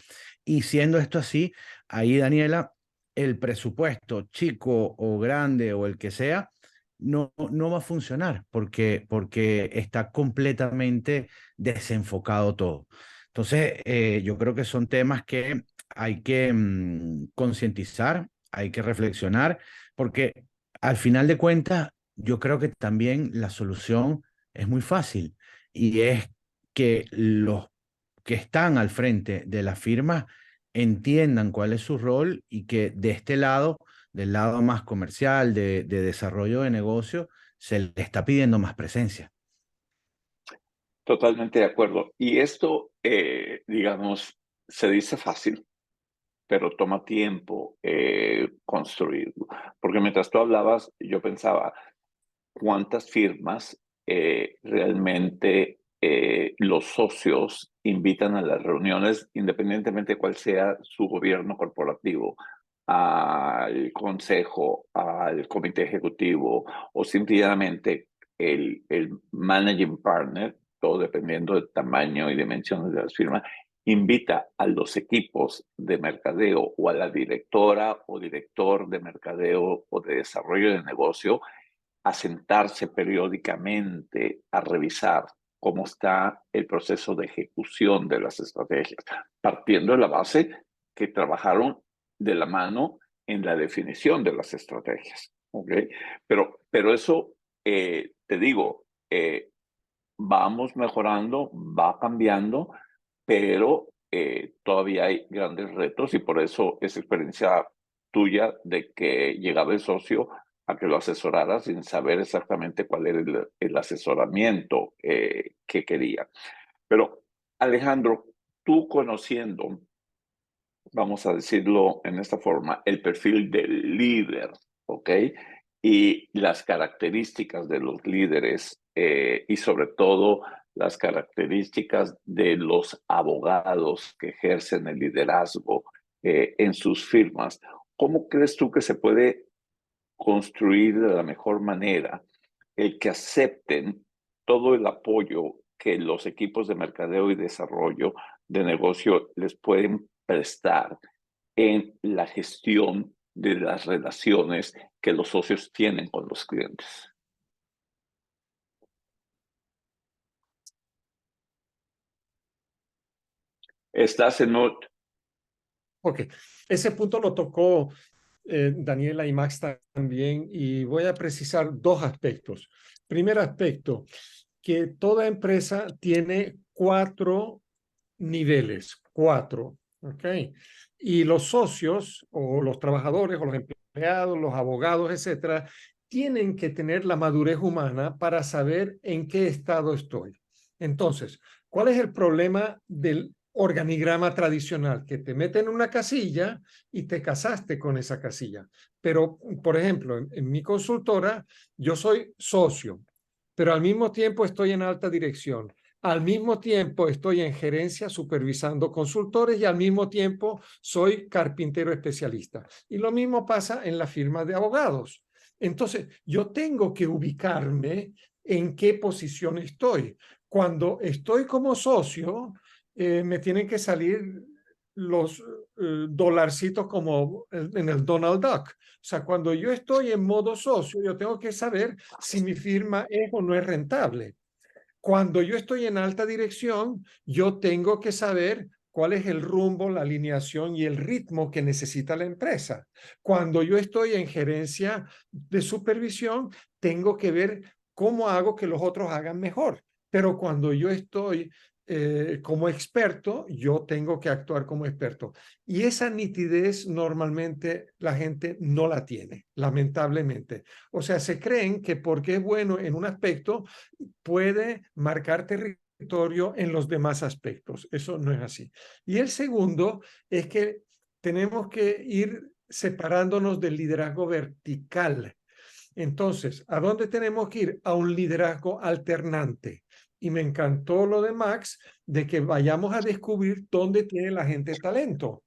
y siendo esto así, ahí, Daniela, el presupuesto chico o grande o el que sea, no va a funcionar porque está completamente desenfocado todo. Entonces, yo creo que son temas que hay que concientizar, hay que reflexionar, porque al final de cuentas, yo creo que también la solución es muy fácil y es que los que están al frente de la firma entiendan cuál es su rol y que de este lado, del lado más comercial, de desarrollo de negocio, se le está pidiendo más presencia. Totalmente de acuerdo. Y esto, digamos, se dice fácil, pero toma tiempo construirlo. Porque mientras tú hablabas, yo pensaba, ¿cuántas firmas realmente los socios invitan a las reuniones, independientemente de cuál sea su gobierno corporativo, al consejo, al comité ejecutivo o simplemente el managing partner, todo dependiendo del tamaño y dimensiones de las firmas, invita a los equipos de mercadeo o a la directora o director de mercadeo o de desarrollo de negocio a sentarse periódicamente a revisar cómo está el proceso de ejecución de las estrategias, partiendo de la base que trabajaron de la mano en la definición de las estrategias. ¿Okay? Pero eso, te digo, vamos mejorando, va cambiando, pero todavía hay grandes retos y por eso esa experiencia tuya de que llegaba el socio a que lo asesorara sin saber exactamente cuál era el asesoramiento que quería. Pero Alejandro, tú conociendo, vamos a decirlo en esta forma, el perfil del líder, ¿ok? Y las características de los líderes y sobre todo las características de los abogados que ejercen el liderazgo en sus firmas. ¿Cómo crees tú que se puede construir de la mejor manera el que acepten todo el apoyo que los equipos de mercadeo y desarrollo de negocio les pueden prestar en la gestión de las relaciones que los socios tienen con los clientes? Estás en mute. Ok, ese punto lo tocó Daniela y Max también, y voy a precisar dos aspectos. Primer aspecto, que toda empresa tiene 4 niveles, 4, ¿ok? Y los socios o los trabajadores o los empleados, los abogados, etcétera, tienen que tener la madurez humana para saber en qué estado estoy. Entonces, ¿cuál es el problema del organigrama tradicional? Que te meten en una casilla y te casaste con esa casilla. Pero, por ejemplo, en mi consultora, yo soy socio, pero al mismo tiempo estoy en alta dirección. Al mismo tiempo estoy en gerencia supervisando consultores y al mismo tiempo soy carpintero especialista. Y lo mismo pasa en la firma de abogados. Entonces, yo tengo que ubicarme en qué posición estoy. Cuando estoy como socio, me tienen que salir los dolarcitos como en el Donald Duck. O sea, cuando yo estoy en modo socio, yo tengo que saber si mi firma es o no es rentable. Cuando yo estoy en alta dirección, yo tengo que saber cuál es el rumbo, la alineación y el ritmo que necesita la empresa. Cuando yo estoy en gerencia de supervisión, tengo que ver cómo hago que los otros hagan mejor. Pero cuando yo estoy como experto, yo tengo que actuar como experto. Y esa nitidez normalmente la gente no la tiene, lamentablemente. O sea, se creen que porque es bueno en un aspecto, puede marcar territorio en los demás aspectos. Eso no es así. Y el segundo es que tenemos que ir separándonos del liderazgo vertical. Entonces, ¿a dónde tenemos que ir? A un liderazgo alternante. Y me encantó lo de Max, de que vayamos a descubrir dónde tiene la gente talento.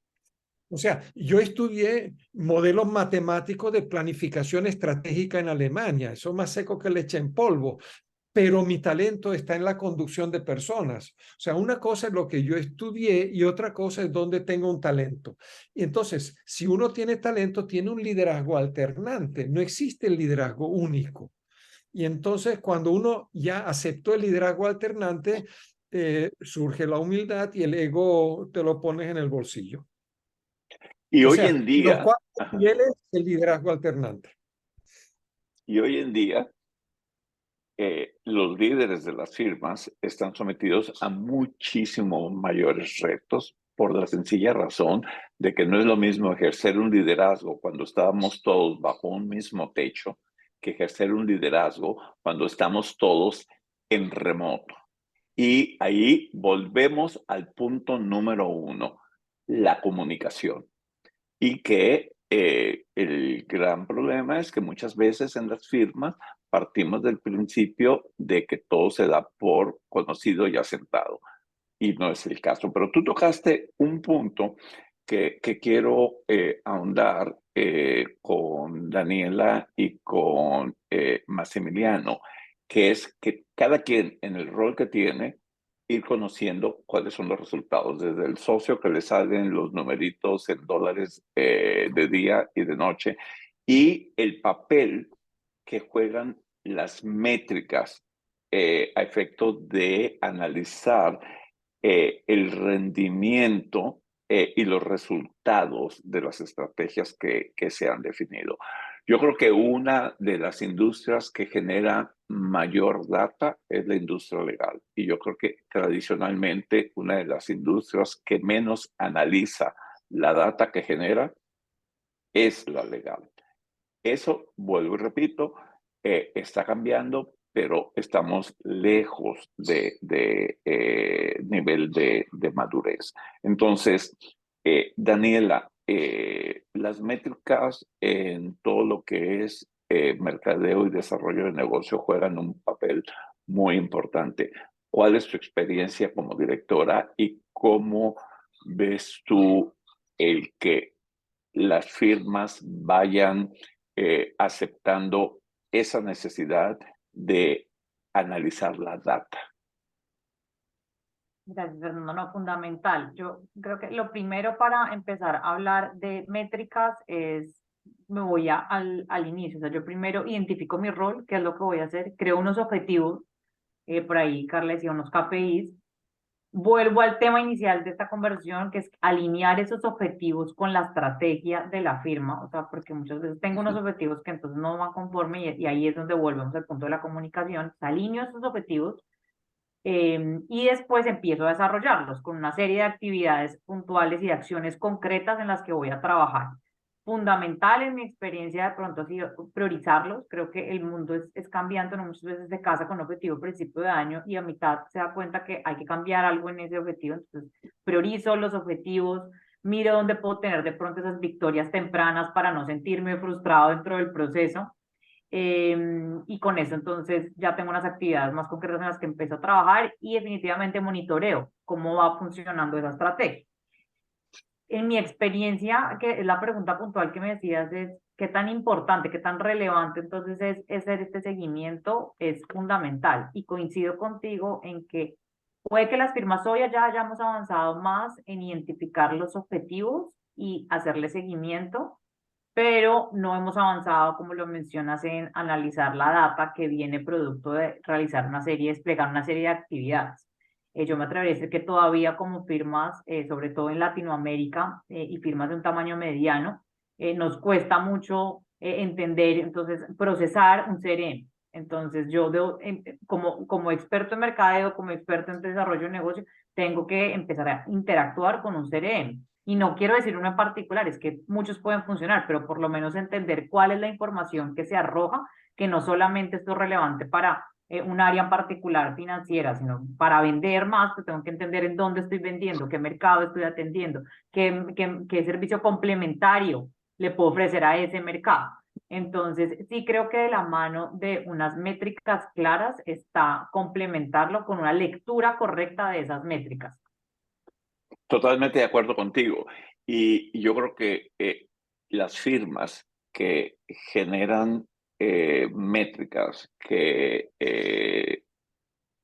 O sea, yo estudié modelos matemáticos de planificación estratégica en Alemania. Eso es más seco que leche en polvo. Pero mi talento está en la conducción de personas. O sea, una cosa es lo que yo estudié y otra cosa es dónde tengo un talento. Y entonces, si uno tiene talento, tiene un liderazgo alternante. No existe el liderazgo único. Y entonces, cuando uno ya aceptó el liderazgo alternante, surge la humildad y el ego te lo pones en el bolsillo. Y O hoy sea, en los día, 4 ajá, niveles del liderazgo alternante. y hoy en día, los líderes de las firmas están sometidos a muchísimo mayores retos por la sencilla razón de que no es lo mismo ejercer un liderazgo cuando estábamos todos bajo un mismo techo que ejercer un liderazgo cuando estamos todos en remoto. Y ahí volvemos al punto número 1, la comunicación. Y que el gran problema es que muchas veces en las firmas partimos del principio de que todo se da por conocido y asentado. Y no es el caso. Pero tú tocaste un punto que quiero ahondar con Daniela y con Massimiliano, que es que cada quien en el rol que tiene, ir conociendo cuáles son los resultados, desde el socio que le salen los numeritos en dólares de día y de noche, y el papel que juegan las métricas a efecto de analizar el rendimiento y los resultados de las estrategias que se han definido. Yo creo que una de las industrias que genera mayor data es la industria legal. Y yo creo que tradicionalmente una de las industrias que menos analiza la data que genera es la legal. Eso, vuelvo y repito, está cambiando, pero estamos lejos de nivel de madurez. Entonces, Daniela, las métricas en todo lo que es mercadeo y desarrollo de negocio juegan un papel muy importante. ¿Cuál es tu experiencia como directora y cómo ves tú el que las firmas vayan aceptando esa necesidad de analizar la data? Gracias, Fernando. No, fundamental. Yo creo que lo primero para empezar a hablar de métricas es, me voy al inicio. O sea, yo primero identifico mi rol, qué es lo que voy a hacer, creo unos objetivos, por ahí Carla decía unos KPIs. Vuelvo al tema inicial de esta conversación, que es alinear esos objetivos con la estrategia de la firma, o sea, porque muchas veces tengo unos objetivos que entonces no van conforme y ahí es donde volvemos al punto de la comunicación. Alineo esos objetivos y después empiezo a desarrollarlos con una serie de actividades puntuales y de acciones concretas en las que voy a trabajar. Fundamental en mi experiencia de pronto ha sido priorizarlos. Creo que el mundo es cambiante, ¿no? Muchas veces se casa con un objetivo a principio de año y a mitad se da cuenta que hay que cambiar algo en ese objetivo. Entonces, priorizo los objetivos, miro dónde puedo tener de pronto esas victorias tempranas para no sentirme frustrado dentro del proceso. Y con eso entonces ya tengo unas actividades más concretas en las que empiezo a trabajar y definitivamente monitoreo cómo va funcionando esa estrategia. En mi experiencia, que es la pregunta puntual que me decías, es qué tan importante, qué tan relevante entonces es hacer este seguimiento, es fundamental. Y coincido contigo en que puede que las firmas hoy ya hayamos avanzado más en identificar los objetivos y hacerle seguimiento, pero no hemos avanzado, como lo mencionas, en analizar la data que viene producto de realizar una serie, desplegar una serie de actividades. Yo me atrevería a decir que todavía como firmas, sobre todo en Latinoamérica y firmas de un tamaño mediano, nos cuesta mucho entender, entonces, procesar un CRM. Entonces, yo como experto en mercadeo, como experto en desarrollo de negocio, tengo que empezar a interactuar con un CRM. Y no quiero decir uno en particular, es que muchos pueden funcionar, pero por lo menos entender cuál es la información que se arroja, que no solamente esto es relevante para un área en particular financiera, sino para vender más, pues tengo que entender en dónde estoy vendiendo, qué mercado estoy atendiendo, qué servicio complementario le puedo ofrecer a ese mercado. Entonces, sí creo que de la mano de unas métricas claras está complementarlo con una lectura correcta de esas métricas. Totalmente de acuerdo contigo. Y yo creo que las firmas que generan métricas, que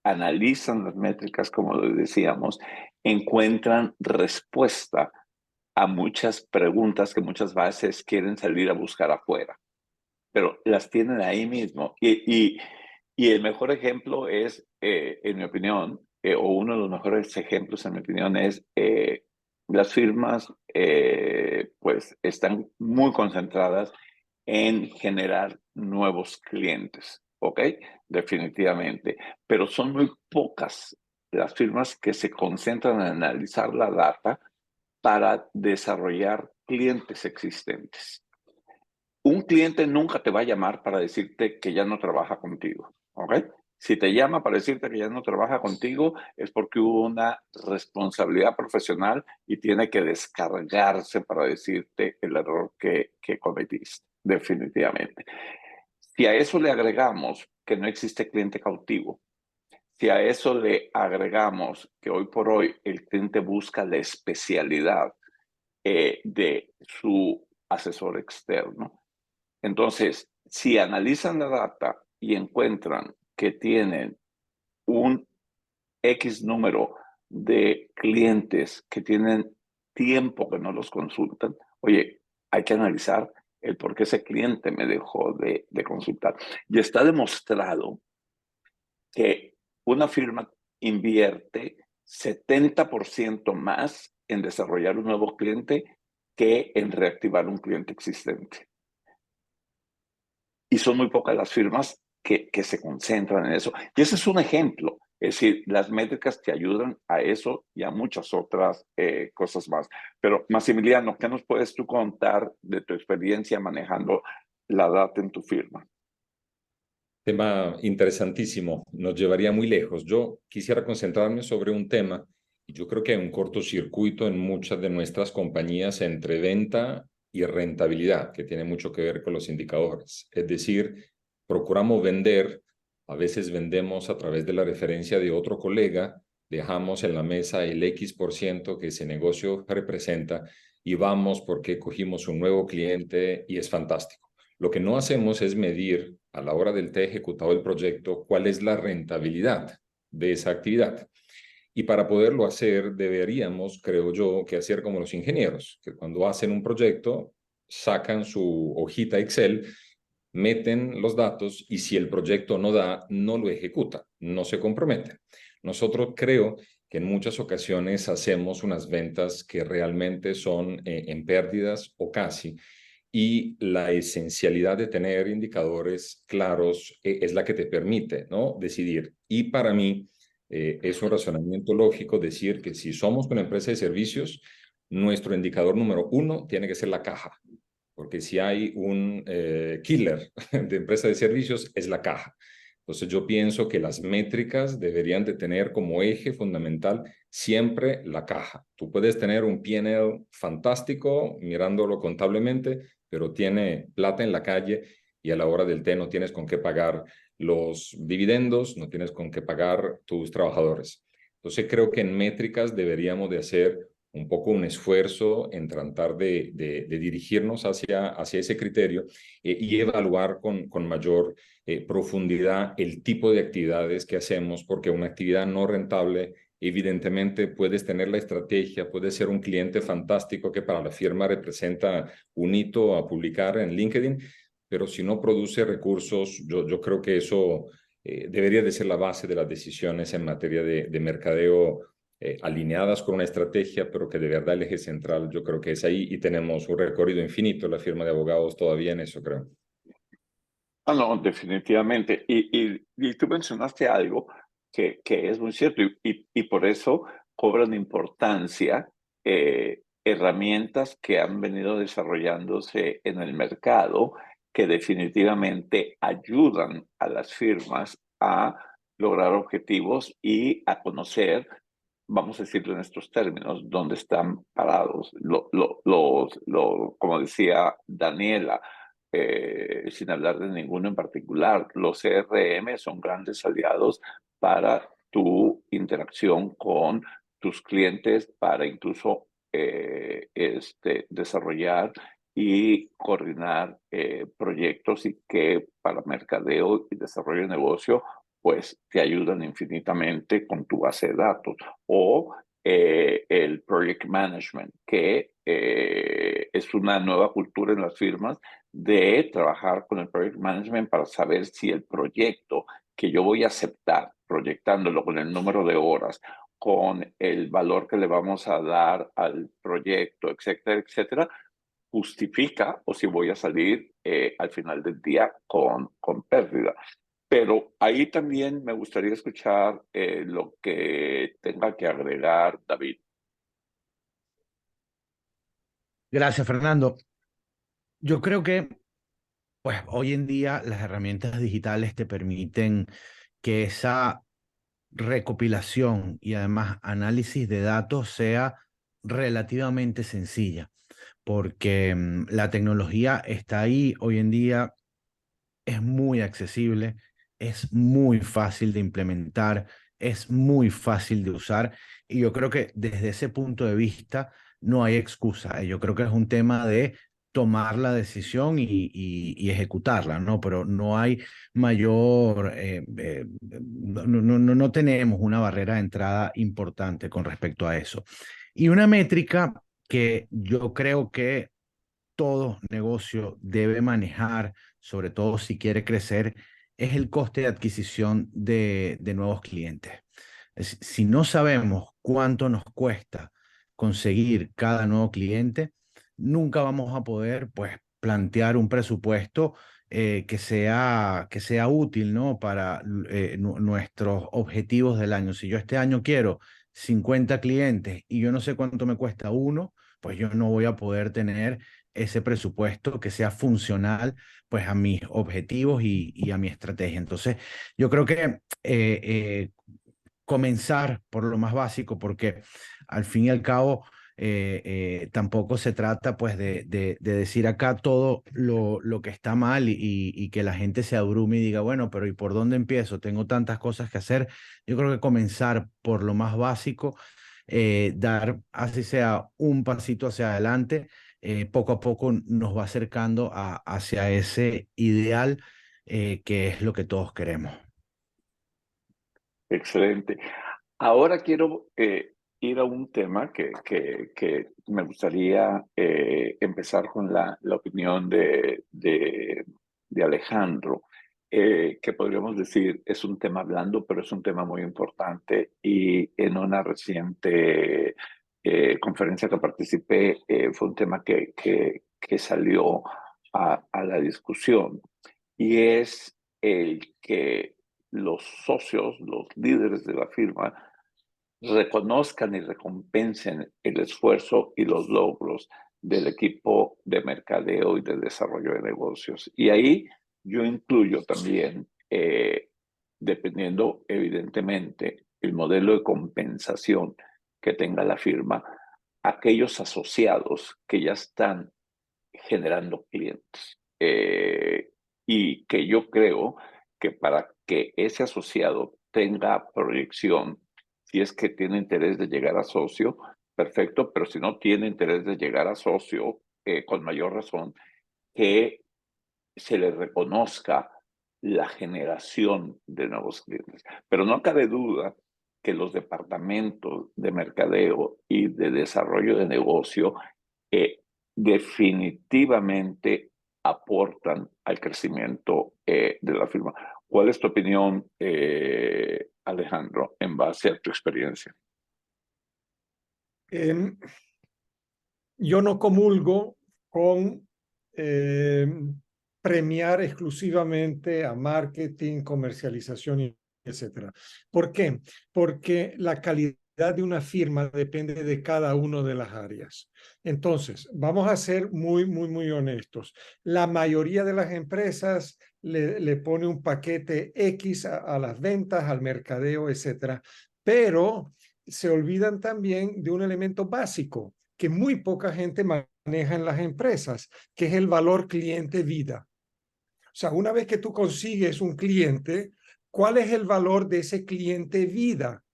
analizan las métricas, como decíamos, encuentran respuesta a muchas preguntas que muchas veces quieren salir a buscar afuera, pero las tienen ahí mismo. Y el mejor ejemplo es, en mi opinión, o uno de los mejores ejemplos, en mi opinión, es las firmas, pues, están muy concentradas en generar nuevos clientes, ¿ok? Definitivamente. Pero son muy pocas las firmas que se concentran en analizar la data para desarrollar clientes existentes. Un cliente nunca te va a llamar para decirte que ya no trabaja contigo, ¿ok? Si te llama para decirte que ya no trabaja contigo, es porque hubo una responsabilidad profesional y tiene que descargarse para decirte el error que cometiste, definitivamente. Si a eso le agregamos que no existe cliente cautivo, si a eso le agregamos que hoy por hoy el cliente busca la especialidad de su asesor externo, entonces, si analizan la data y encuentran que tienen un X número de clientes que tienen tiempo que no los consultan, oye, hay que analizar el por qué ese cliente me dejó de consultar. Y está demostrado que una firma invierte 70% más en desarrollar un nuevo cliente que en reactivar un cliente existente. Y son muy pocas las firmas que se concentran en eso. Y ese es un ejemplo. Es decir, las métricas te ayudan a eso y a muchas otras cosas más. Pero, Maximiliano, ¿qué nos puedes tú contar de tu experiencia manejando la data en tu firma? Tema interesantísimo, nos llevaría muy lejos. Yo quisiera concentrarme sobre un tema, y yo creo que hay un cortocircuito en muchas de nuestras compañías entre venta y rentabilidad, que tiene mucho que ver con los indicadores. Es decir, procuramos vender, a veces vendemos a través de la referencia de otro colega, dejamos en la mesa el X% que ese negocio representa y vamos porque cogimos un nuevo cliente y es fantástico. Lo que no hacemos es medir a la hora del ejecutado el proyecto cuál es la rentabilidad de esa actividad. Y para poderlo hacer deberíamos, creo yo, que hacer como los ingenieros, que cuando hacen un proyecto sacan su hojita Excel, meten los datos y si el proyecto no da, no lo ejecuta, no se comprometen. Nosotros creo que en muchas ocasiones hacemos unas ventas que realmente son en pérdidas o casi, y la esencialidad de tener indicadores claros es la que te permite, ¿no?, decidir. Y para mí es un razonamiento lógico decir que si somos una empresa de servicios, nuestro indicador número 1 tiene que ser la caja, porque si hay un killer de empresa de servicios es la caja. Entonces yo pienso que las métricas deberían de tener como eje fundamental siempre la caja. Tú puedes tener un P&L fantástico mirándolo contablemente, pero tiene plata en la calle y a la hora del té no tienes con qué pagar los dividendos, no tienes con qué pagar tus trabajadores. Entonces creo que en métricas deberíamos de hacer un poco un esfuerzo en tratar de dirigirnos hacia ese criterio y evaluar con mayor profundidad el tipo de actividades que hacemos, porque una actividad no rentable evidentemente puedes tener la estrategia, puedes ser un cliente fantástico que para la firma representa un hito a publicar en LinkedIn, pero si no produce recursos, yo creo que eso debería de ser la base de las decisiones en materia de mercadeo, alineadas con una estrategia, pero que de verdad el eje central yo creo que es ahí, y tenemos un recorrido infinito la firma de abogados todavía en eso, creo. Ah, no, definitivamente. Y tú mencionaste algo que es muy cierto y por eso cobran importancia herramientas que han venido desarrollándose en el mercado que definitivamente ayudan a las firmas a lograr objetivos y a conocer, vamos a decirlo en estos términos, dónde están parados. Como decía Daniela, sin hablar de ninguno en particular, los CRM son grandes aliados para tu interacción con tus clientes, para incluso desarrollar y coordinar proyectos y que para mercadeo y desarrollo de negocio, pues te ayudan infinitamente con tu base de datos. O el project management, que es una nueva cultura en las firmas de trabajar con el project management para saber si el proyecto que yo voy a aceptar, proyectándolo con el número de horas, con el valor que le vamos a dar al proyecto, etcétera, etcétera, justifica o si voy a salir al final del día con pérdida. Pero ahí también me gustaría escuchar lo que tenga que agregar David. Gracias, Fernando. Yo creo que pues hoy en día las herramientas digitales te permiten que esa recopilación y además análisis de datos sea relativamente sencilla, porque la tecnología está ahí hoy en día, es muy accesible, es muy fácil de implementar, es muy fácil de usar, y yo creo que desde ese punto de vista no hay excusa. Yo creo que es un tema de tomar la decisión y ejecutarla, ¿no? Pero no hay mayor, no tenemos una barrera de entrada importante con respecto a eso. Y una métrica que yo creo que todo negocio debe manejar, sobre todo si quiere crecer, es el coste de adquisición de nuevos clientes. Si no sabemos cuánto nos cuesta conseguir cada nuevo cliente, nunca vamos a poder, pues, plantear un presupuesto que sea útil, ¿no? Para nuestros objetivos del año. Si yo este año quiero 50 clientes y yo no sé cuánto me cuesta uno, pues yo no voy a poder tener ese presupuesto que sea funcional, pues, a mis objetivos y a mi estrategia. Entonces, yo creo que comenzar por lo más básico, porque al fin y al cabo tampoco se trata, pues, de decir acá todo lo que está mal y que la gente se abrume y diga, bueno, pero ¿y por dónde empiezo? Tengo tantas cosas que hacer. Yo creo que comenzar por lo más básico, dar así sea un pasito hacia adelante, poco a poco nos va acercando hacia ese ideal, que es lo que todos queremos. Excelente. Ahora quiero ir a un tema que me gustaría empezar con la opinión de Alejandro, que podríamos decir es un tema blando, pero es un tema muy importante y en una reciente conferencia que participé fue un tema que salió a la discusión y es el que los socios, los líderes de la firma, reconozcan y recompensen el esfuerzo y los logros del equipo de mercadeo y de desarrollo de negocios. Y ahí yo incluyo también, dependiendo evidentemente el modelo de compensación que tenga la firma, aquellos asociados que ya están generando clientes. Y que yo creo que para que ese asociado tenga proyección, si es que tiene interés de llegar a socio, perfecto, pero si no tiene interés de llegar a socio, con mayor razón, que se le reconozca la generación de nuevos clientes. Pero no cabe duda que los departamentos de mercadeo y de desarrollo de negocio definitivamente aportan al crecimiento de la firma. ¿Cuál es tu opinión, Alejandro, en base a tu experiencia? Yo no comulgo con premiar exclusivamente a marketing, comercialización, etcétera. ¿Por qué? Porque la calidad de una firma depende de cada una de las áreas. Entonces, vamos a ser muy honestos. La mayoría de las empresas le pone un paquete X a las ventas, al mercadeo, etcétera, pero se olvidan también de un elemento básico que muy poca gente maneja en las empresas, que es el valor cliente-vida. O sea, una vez que tú consigues un cliente, ¿cuál es el valor de ese cliente-vida?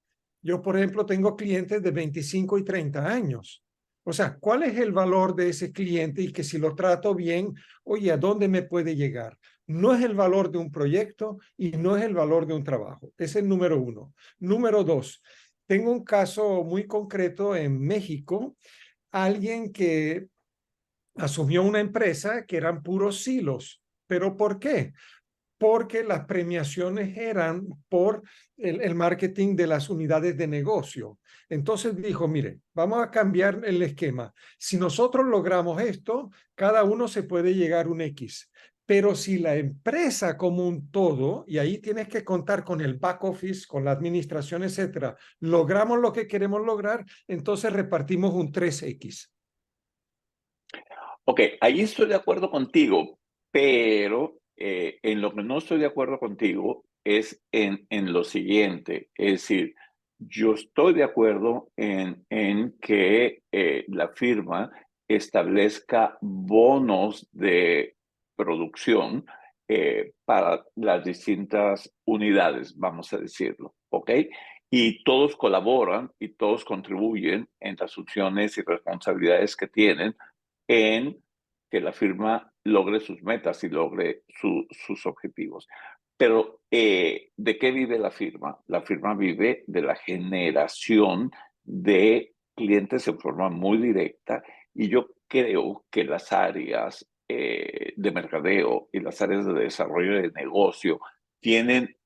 Yo, por ejemplo, tengo clientes de 25 y 30 años. O sea, ¿cuál es el valor de ese cliente y que si lo trato bien, oye, ¿a dónde me puede llegar? No es el valor de un proyecto y no es el valor de un trabajo. Ese es el número uno. Número dos, tengo un caso muy concreto en México, alguien que asumió una empresa que eran puros silos. ¿Pero por qué? Porque las premiaciones eran por el marketing de las unidades de negocio. Entonces dijo, mire, vamos a cambiar el esquema. Si nosotros logramos esto, cada uno se puede llegar un X. Pero si la empresa como un todo, y ahí tienes que contar con el back office, con la administración, etcétera, logramos lo que queremos lograr, entonces repartimos un 3X. Ok, ahí estoy de acuerdo contigo, pero en lo que no estoy de acuerdo contigo es en lo siguiente, es decir, yo estoy de acuerdo en que la firma establezca bonos de producción para las distintas unidades, vamos a decirlo, ¿ok? Y todos colaboran y todos contribuyen en las funciones y responsabilidades que tienen en que la firma logre sus metas y logre sus objetivos. Pero, ¿de qué vive la firma? La firma vive de la generación de clientes en forma muy directa y yo creo que las áreas de mercadeo y las áreas de desarrollo de negocio tienen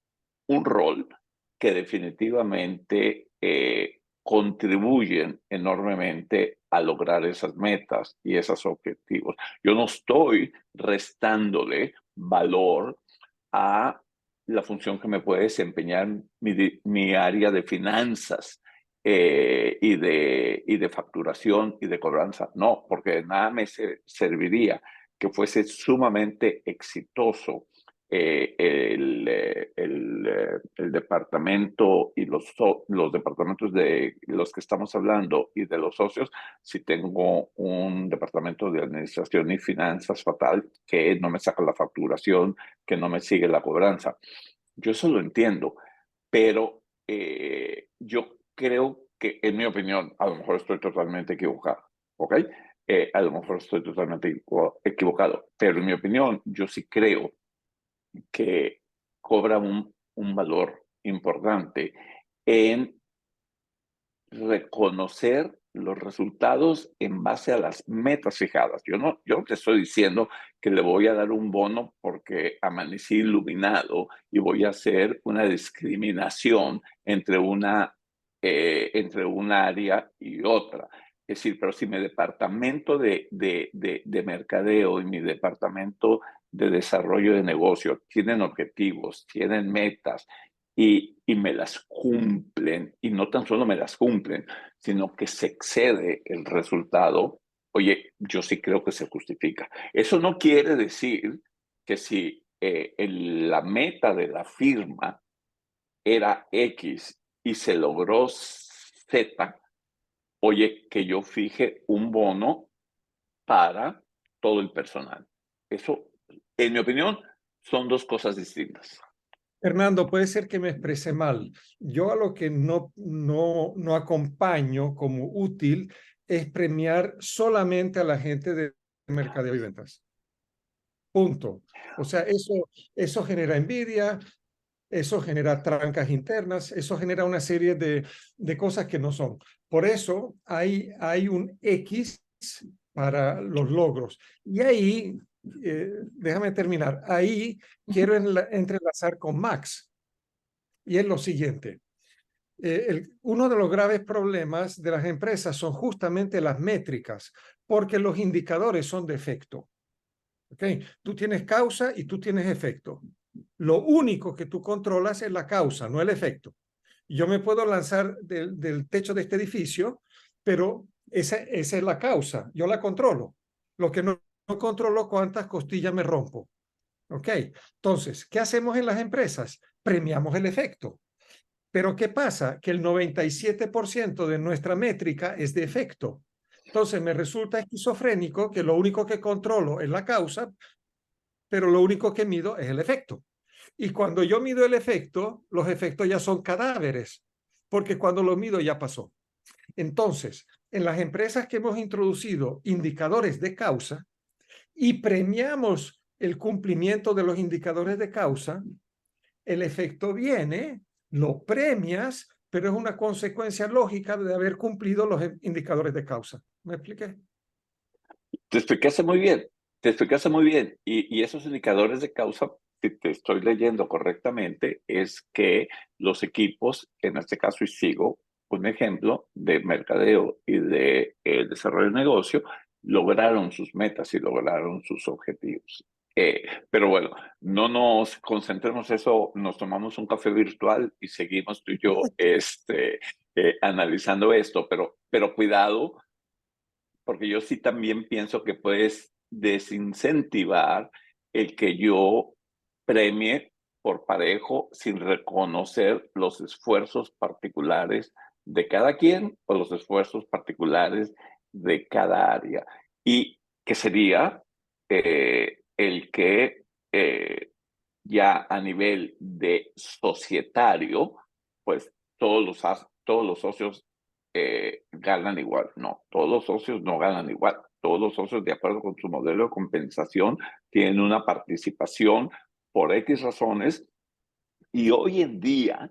un rol que definitivamente contribuyen enormemente a lograr esas metas y esos objetivos. Yo no estoy restándole valor a la función que me puede desempeñar mi área de finanzas y de facturación y de cobranza. No, porque de nada me serviría que fuese sumamente exitoso el departamento y los departamentos de los que estamos hablando y de los socios, si tengo un departamento de administración y finanzas fatal que no me saca la facturación, que no me sigue la cobranza. Yo eso lo entiendo, pero yo creo que, en mi opinión, a lo mejor estoy totalmente equivocado, ¿ok? A lo mejor estoy totalmente equivocado, pero en mi opinión, yo sí creo que cobra un valor importante en reconocer los resultados en base a las metas fijadas. Yo no te estoy diciendo que le voy a dar un bono porque amanecí iluminado y voy a hacer una discriminación entre un área y otra. Es decir, pero si mi departamento de mercadeo y mi departamento de desarrollo de negocio tienen objetivos, tienen metas, y me las cumplen, y no tan solo me las cumplen, sino que se excede el resultado, oye, yo sí creo que se justifica. Eso no quiere decir que si la meta de la firma era X y se logró Z, oye, que yo fije un bono para todo el personal. Eso, en mi opinión, son dos cosas distintas. Fernando, puede ser que me expresé mal. Yo a lo que no acompaño como útil es premiar solamente a la gente de mercadeo y ventas. Punto. O sea, eso genera envidia, eso genera trancas internas, eso genera una serie de cosas que no son. Por eso hay un X para los logros. Y ahí, déjame terminar, ahí quiero entrelazar con Max. Y es lo siguiente. Uno de los graves problemas de las empresas son justamente las métricas, porque los indicadores son de efecto. ¿Okay? Tú tienes causa y tú tienes efecto. Lo único que tú controlas es la causa, no el efecto. Yo me puedo lanzar del techo de este edificio, pero esa es la causa, yo la controlo. Lo que no controlo, cuántas costillas me rompo. ¿Ok? Entonces, ¿qué hacemos en las empresas? Premiamos el efecto. Pero ¿qué pasa? Que el 97% de nuestra métrica es de efecto. Entonces me resulta esquizofrénico que lo único que controlo es la causa, pero lo único que mido es el efecto. Y cuando yo mido el efecto, los efectos ya son cadáveres, porque cuando lo mido ya pasó. Entonces, en las empresas que hemos introducido indicadores de causa y premiamos el cumplimiento de los indicadores de causa, el efecto viene, lo premias, pero es una consecuencia lógica de haber cumplido los indicadores de causa. ¿Me expliqué? Te explicaste muy bien, te explicaste muy bien. Y esos indicadores de causa, si te estoy leyendo correctamente, es que los equipos, en este caso, y sigo un ejemplo de mercadeo y de desarrollo de negocio, lograron sus metas y lograron sus objetivos. Pero bueno, no nos concentremos eso, nos tomamos un café virtual y seguimos tú y yo analizando esto, pero cuidado, porque yo sí también pienso que puedes desincentivar el que yo premie por parejo sin reconocer los esfuerzos particulares de cada quien o los esfuerzos particulares de cada área. Y que sería el que ya a nivel de societario, pues todos los socios ganan igual. No, todos los socios no ganan igual. Todos los socios, de acuerdo con su modelo de compensación, tienen una participación por X razones. Y hoy en día,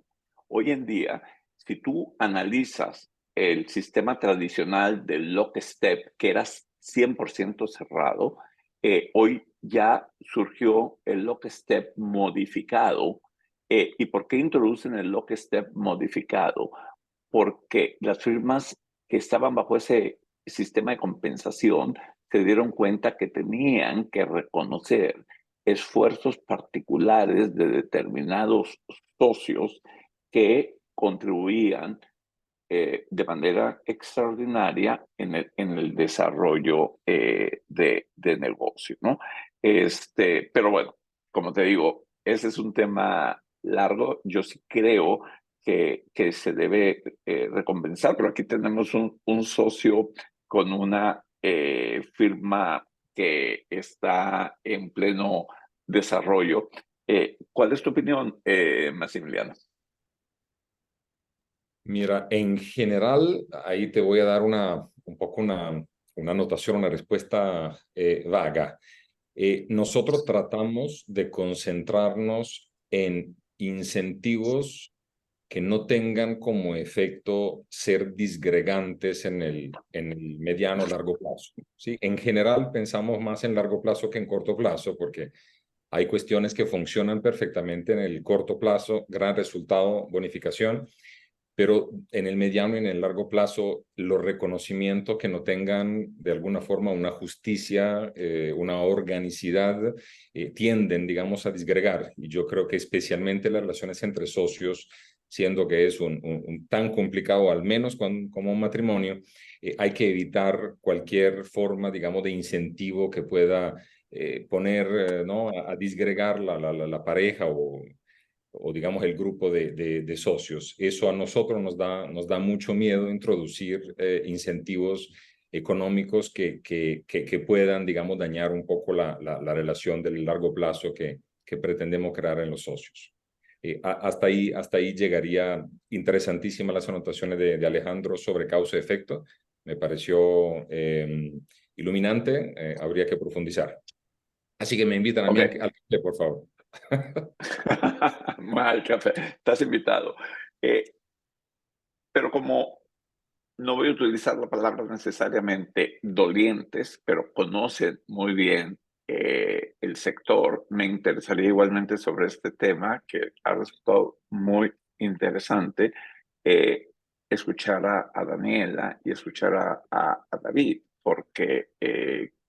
si tú analizas el sistema tradicional del lockstep, que era 100% cerrado, hoy ya surgió el lockstep modificado. ¿Y por qué introducen el lockstep modificado? Porque las firmas que estaban bajo ese sistema de compensación se dieron cuenta que tenían que reconocer esfuerzos particulares de determinados socios que contribuían de manera extraordinaria en el desarrollo de negocio, ¿no? Pero bueno, como te digo, ese es un tema largo. Yo sí creo que se debe recompensar, pero aquí tenemos un socio con una firma que está en pleno desarrollo. ¿Cuál es tu opinión, Maximiliano? Mira, en general, ahí te voy a dar un poco una anotación, una respuesta vaga. Nosotros tratamos de concentrarnos en incentivos que no tengan como efecto ser disgregantes en el mediano o largo plazo. ¿Sí? En general pensamos más en largo plazo que en corto plazo, porque hay cuestiones que funcionan perfectamente en el corto plazo, gran resultado, bonificación, pero en el mediano y en el largo plazo, los reconocimientos que no tengan de alguna forma una justicia, una organicidad, tienden, digamos, a disgregar. Y yo creo que especialmente las relaciones entre socios, siendo que es un tan complicado, al menos como un matrimonio, hay que evitar cualquier forma, digamos, de incentivo que pueda poner, ¿no?, a disgregar la pareja o digamos el grupo de socios. Eso a nosotros nos da mucho miedo introducir incentivos económicos que puedan, digamos, dañar un poco la relación del largo plazo que pretendemos crear en los socios. Hasta ahí llegaría. Interesantísimas las anotaciones de Alejandro sobre causa y efecto. Me pareció iluminante. Habría que profundizar. Así que me invitan a mí al café, por favor. Mal café, estás invitado. Pero como no voy a utilizar la palabra necesariamente dolientes, pero conocen muy bien el sector, me interesaría igualmente sobre este tema que ha resultado muy interesante, escuchar a Daniela y escuchar a David, porque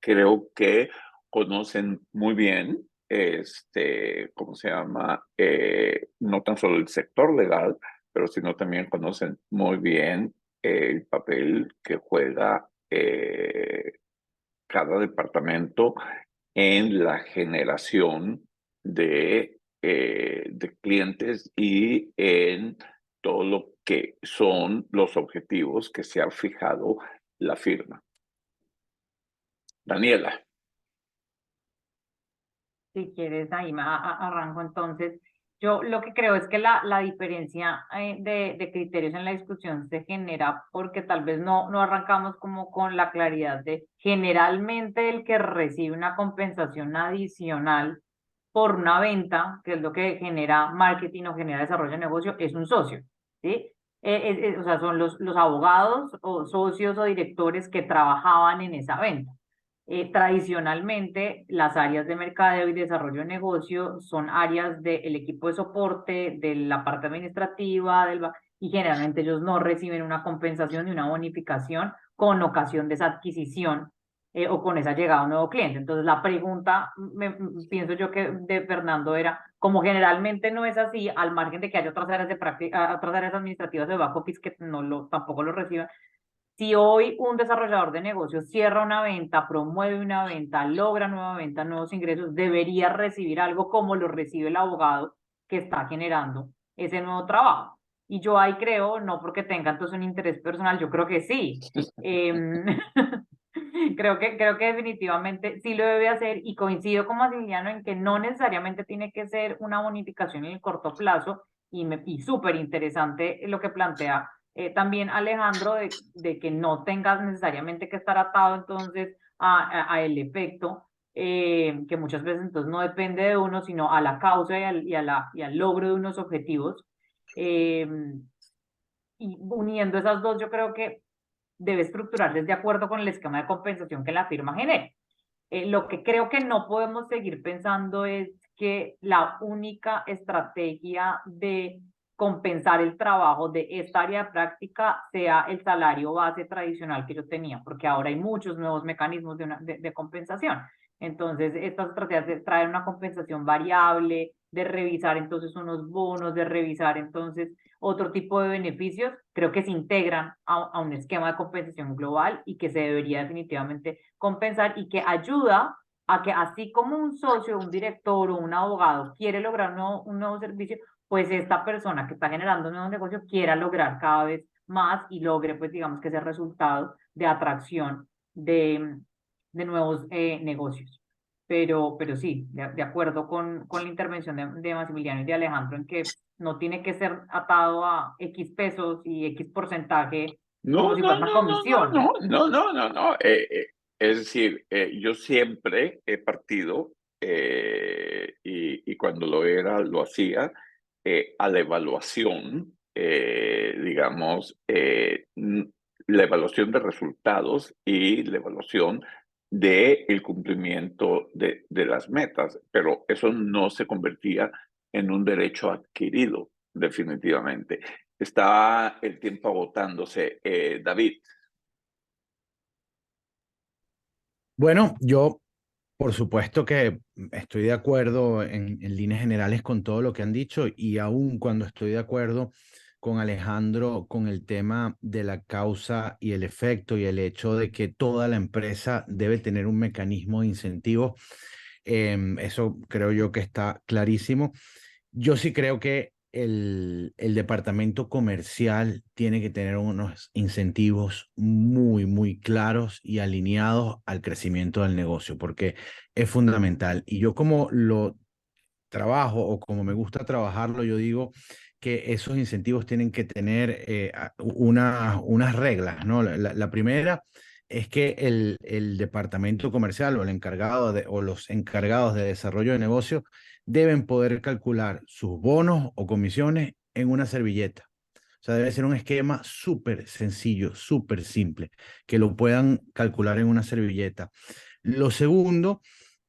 creo que conocen muy bien, ¿cómo se llama? No tan solo el sector legal, pero sino también conocen muy bien el papel que juega cada departamento en la generación de clientes y en todo lo que son los objetivos que se ha fijado la firma. Daniela. Si quieres, ahí arranco entonces. Yo lo que creo es que la diferencia de criterios en la discusión se genera porque tal vez no arrancamos como con la claridad de generalmente el que recibe una compensación adicional por una venta, que es lo que genera marketing o genera desarrollo de negocio, es un socio, ¿sí? O sea, son los abogados o socios o directores que trabajaban en esa venta. Tradicionalmente, las áreas de mercadeo y desarrollo de negocio son áreas del equipo de soporte, de la parte administrativa, y generalmente ellos no reciben una compensación ni una bonificación con ocasión de esa adquisición o con esa llegada a un nuevo cliente. Entonces, la pregunta, pienso yo que de Fernando era, como generalmente no es así, al margen de que haya otras áreas de práctica, otras áreas administrativas de back office que tampoco lo reciben, si hoy un desarrollador de negocios cierra una venta, promueve una venta, logra nueva venta, nuevos ingresos, debería recibir algo como lo recibe el abogado que está generando ese nuevo trabajo. Y yo ahí creo, no porque tenga entonces un interés personal, yo creo que sí. Creo que definitivamente sí lo debe hacer y coincido con Maximiliano en que no necesariamente tiene que ser una bonificación en el corto plazo y súper interesante lo que plantea también Alejandro de que no tengas necesariamente que estar atado entonces a el efecto, que muchas veces entonces no depende de uno, sino a la causa y al logro de unos objetivos. Eh, y uniendo esas dos, yo creo que debe estructurarse de acuerdo con el esquema de compensación que la firma genere. Lo que creo que no podemos seguir pensando es que la única estrategia de compensar el trabajo de esta área de práctica sea el salario base tradicional que yo tenía, porque ahora hay muchos nuevos mecanismos de compensación. Entonces, estas estrategias de traer una compensación variable, de revisar entonces unos bonos, de revisar entonces otro tipo de beneficios, creo que se integran a un esquema de compensación global y que se debería definitivamente compensar y que ayuda a que así como un socio, un director o un abogado quiere lograr un nuevo servicio, pues esta persona que está generando un nuevo negocio quiera lograr cada vez más y logre, pues digamos que ese resultado de atracción de nuevos negocios. Pero sí, de acuerdo con la intervención de Maximiliano y de Alejandro en que no tiene que ser atado a X pesos y X porcentaje como No, si fuera no, una no, no, no, comisión. no, no, no, no. Es decir, yo siempre he partido y cuando lo era, lo hacía a la evaluación, digamos, la evaluación de resultados y la evaluación del cumplimiento de las metas, pero eso no se convertía en un derecho adquirido, definitivamente. Está el tiempo agotándose. David. Bueno, yo por supuesto que estoy de acuerdo en líneas generales con todo lo que han dicho y aun cuando estoy de acuerdo con Alejandro con el tema de la causa y el efecto y el hecho de que toda la empresa debe tener un mecanismo de incentivo, eso creo yo que está clarísimo. Yo sí creo que el departamento comercial tiene que tener unos incentivos muy, muy claros y alineados al crecimiento del negocio, porque es fundamental. Y yo como lo trabajo o como me gusta trabajarlo, yo digo que esos incentivos tienen que tener unas reglas, ¿no? La primera es que el departamento comercial o el encargado o los encargados de desarrollo de negocio deben poder calcular sus bonos o comisiones en una servilleta. O sea, debe ser un esquema súper sencillo, súper simple, que lo puedan calcular en una servilleta. Lo segundo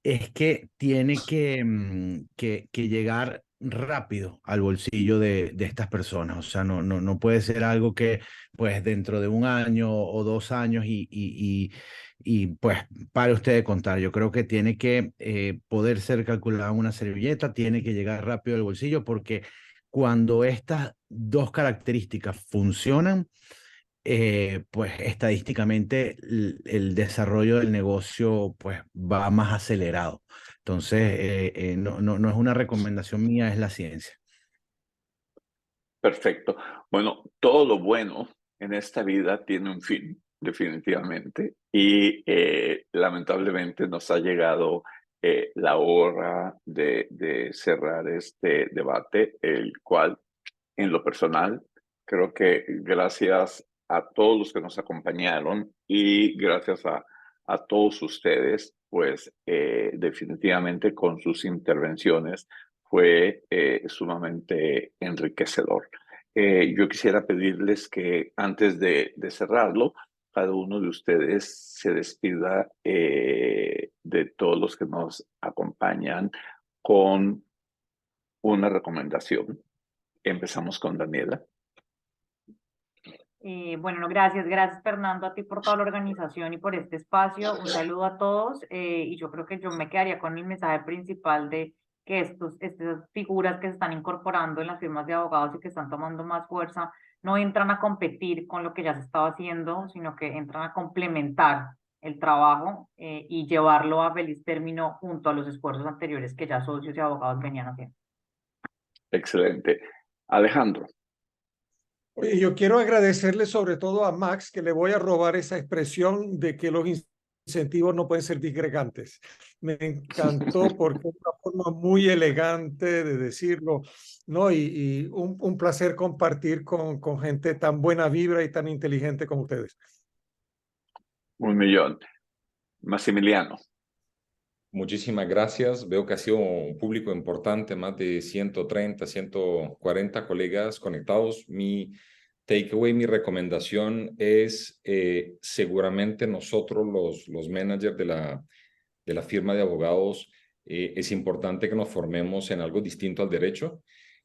es que tiene que llegar rápido al bolsillo de estas personas. O sea, no puede ser algo que pues dentro de un año o 2 años y pues pare usted de contar. Yo creo que tiene que poder ser calculado en una servilleta, tiene que llegar rápido al bolsillo porque cuando estas dos características funcionan, pues estadísticamente el desarrollo del negocio pues va más acelerado. Entonces, no es una recomendación mía, es la ciencia. Perfecto. Bueno, todo lo bueno en esta vida tiene un fin, definitivamente, y lamentablemente nos ha llegado la hora de cerrar este debate, el cual, en lo personal, creo que gracias a todos los que nos acompañaron y gracias a todos ustedes, pues definitivamente con sus intervenciones fue sumamente enriquecedor. Yo quisiera pedirles que antes de cerrarlo, cada uno de ustedes se despida de todos los que nos acompañan con una recomendación. Empezamos con Daniela. Bueno, no, gracias Fernando a ti por toda la organización y por este espacio. Un saludo a todos y yo creo que yo me quedaría con el mensaje principal de que estas figuras que se están incorporando en las firmas de abogados y que están tomando más fuerza no entran a competir con lo que ya se estaba haciendo, sino que entran a complementar el trabajo y llevarlo a feliz término junto a los esfuerzos anteriores que ya socios y abogados venían haciendo. Excelente. Alejandro. Oye, yo quiero agradecerle sobre todo a Max, que le voy a robar esa expresión de que los incentivos no pueden ser disgregantes. Me encantó porque es una forma muy elegante de decirlo, ¿no? Y un placer compartir con gente tan buena vibra y tan inteligente como ustedes. 1,000,000. Maximiliano. Muchísimas gracias. Veo que ha sido un público importante, más de 130, 140 colegas conectados. Mi takeaway, mi recomendación es seguramente nosotros los managers de la firma de abogados, es importante que nos formemos en algo distinto al derecho.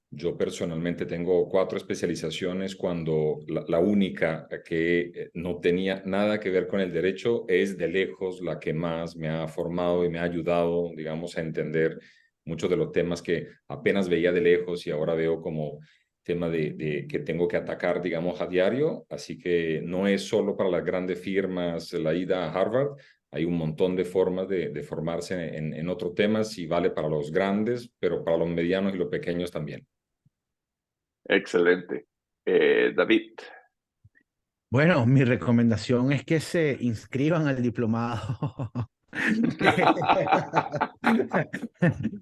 Yo personalmente tengo 4 especializaciones cuando la única que no tenía nada que ver con el derecho es de lejos la que más me ha formado y me ha ayudado, digamos, a entender muchos de los temas que apenas veía de lejos y ahora veo como tema de que tengo que atacar, digamos, a diario. Así que no es solo para las grandes firmas la ida a Harvard. Hay un montón de formas de formarse en otros temas y vale para los grandes, pero para los medianos y los pequeños también. Excelente. David. Bueno, mi recomendación es que se inscriban al diplomado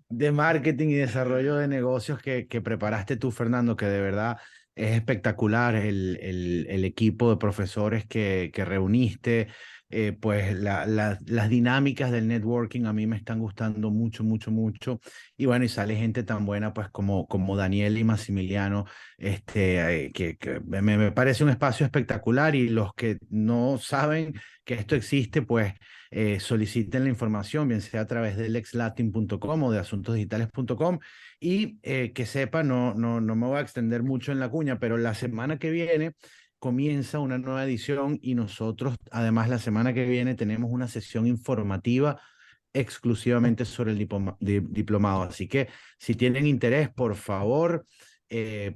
de marketing y desarrollo de negocios que preparaste tú, Fernando, que de verdad es espectacular el equipo de profesores que reuniste. Pues las dinámicas del networking a mí me están gustando mucho, mucho, mucho. Y bueno, y sale gente tan buena pues como Daniel y Maximiliano, que me parece un espacio espectacular y los que no saben que esto existe, pues soliciten la información, bien sea a través del exlatin.com o de asuntosdigitales.com y que sepan, no me voy a extender mucho en la cuña, pero la semana que viene comienza una nueva edición y nosotros además la semana que viene tenemos una sesión informativa exclusivamente sobre el diplomado. Así que si tienen interés, por favor,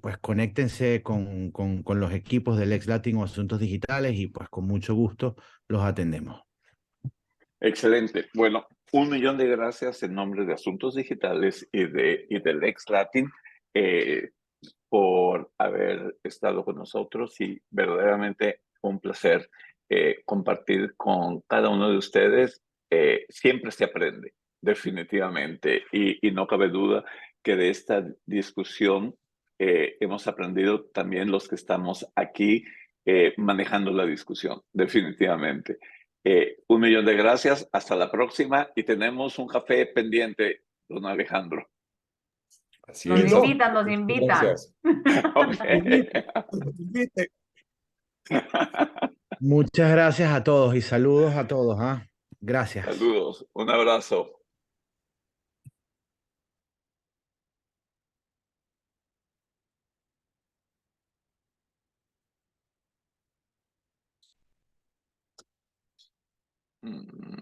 pues conéctense con los equipos del Ex-Latin o Asuntos Digitales y pues con mucho gusto los atendemos. Excelente. Bueno, 1,000,000 de gracias en nombre de Asuntos Digitales y del Ex-Latin por haber estado con nosotros y verdaderamente un placer compartir con cada uno de ustedes. Siempre se aprende, definitivamente, y no cabe duda que de esta discusión hemos aprendido también los que estamos aquí manejando la discusión, definitivamente. Un millón de gracias. Hasta la próxima. Y tenemos un café pendiente, don Alejandro. Así Nos es. invitan, nos invitan. Gracias. Ok. Invite. Muchas gracias a todos y saludos a todos. ¿Ah? Gracias. Saludos. Un abrazo. Mm.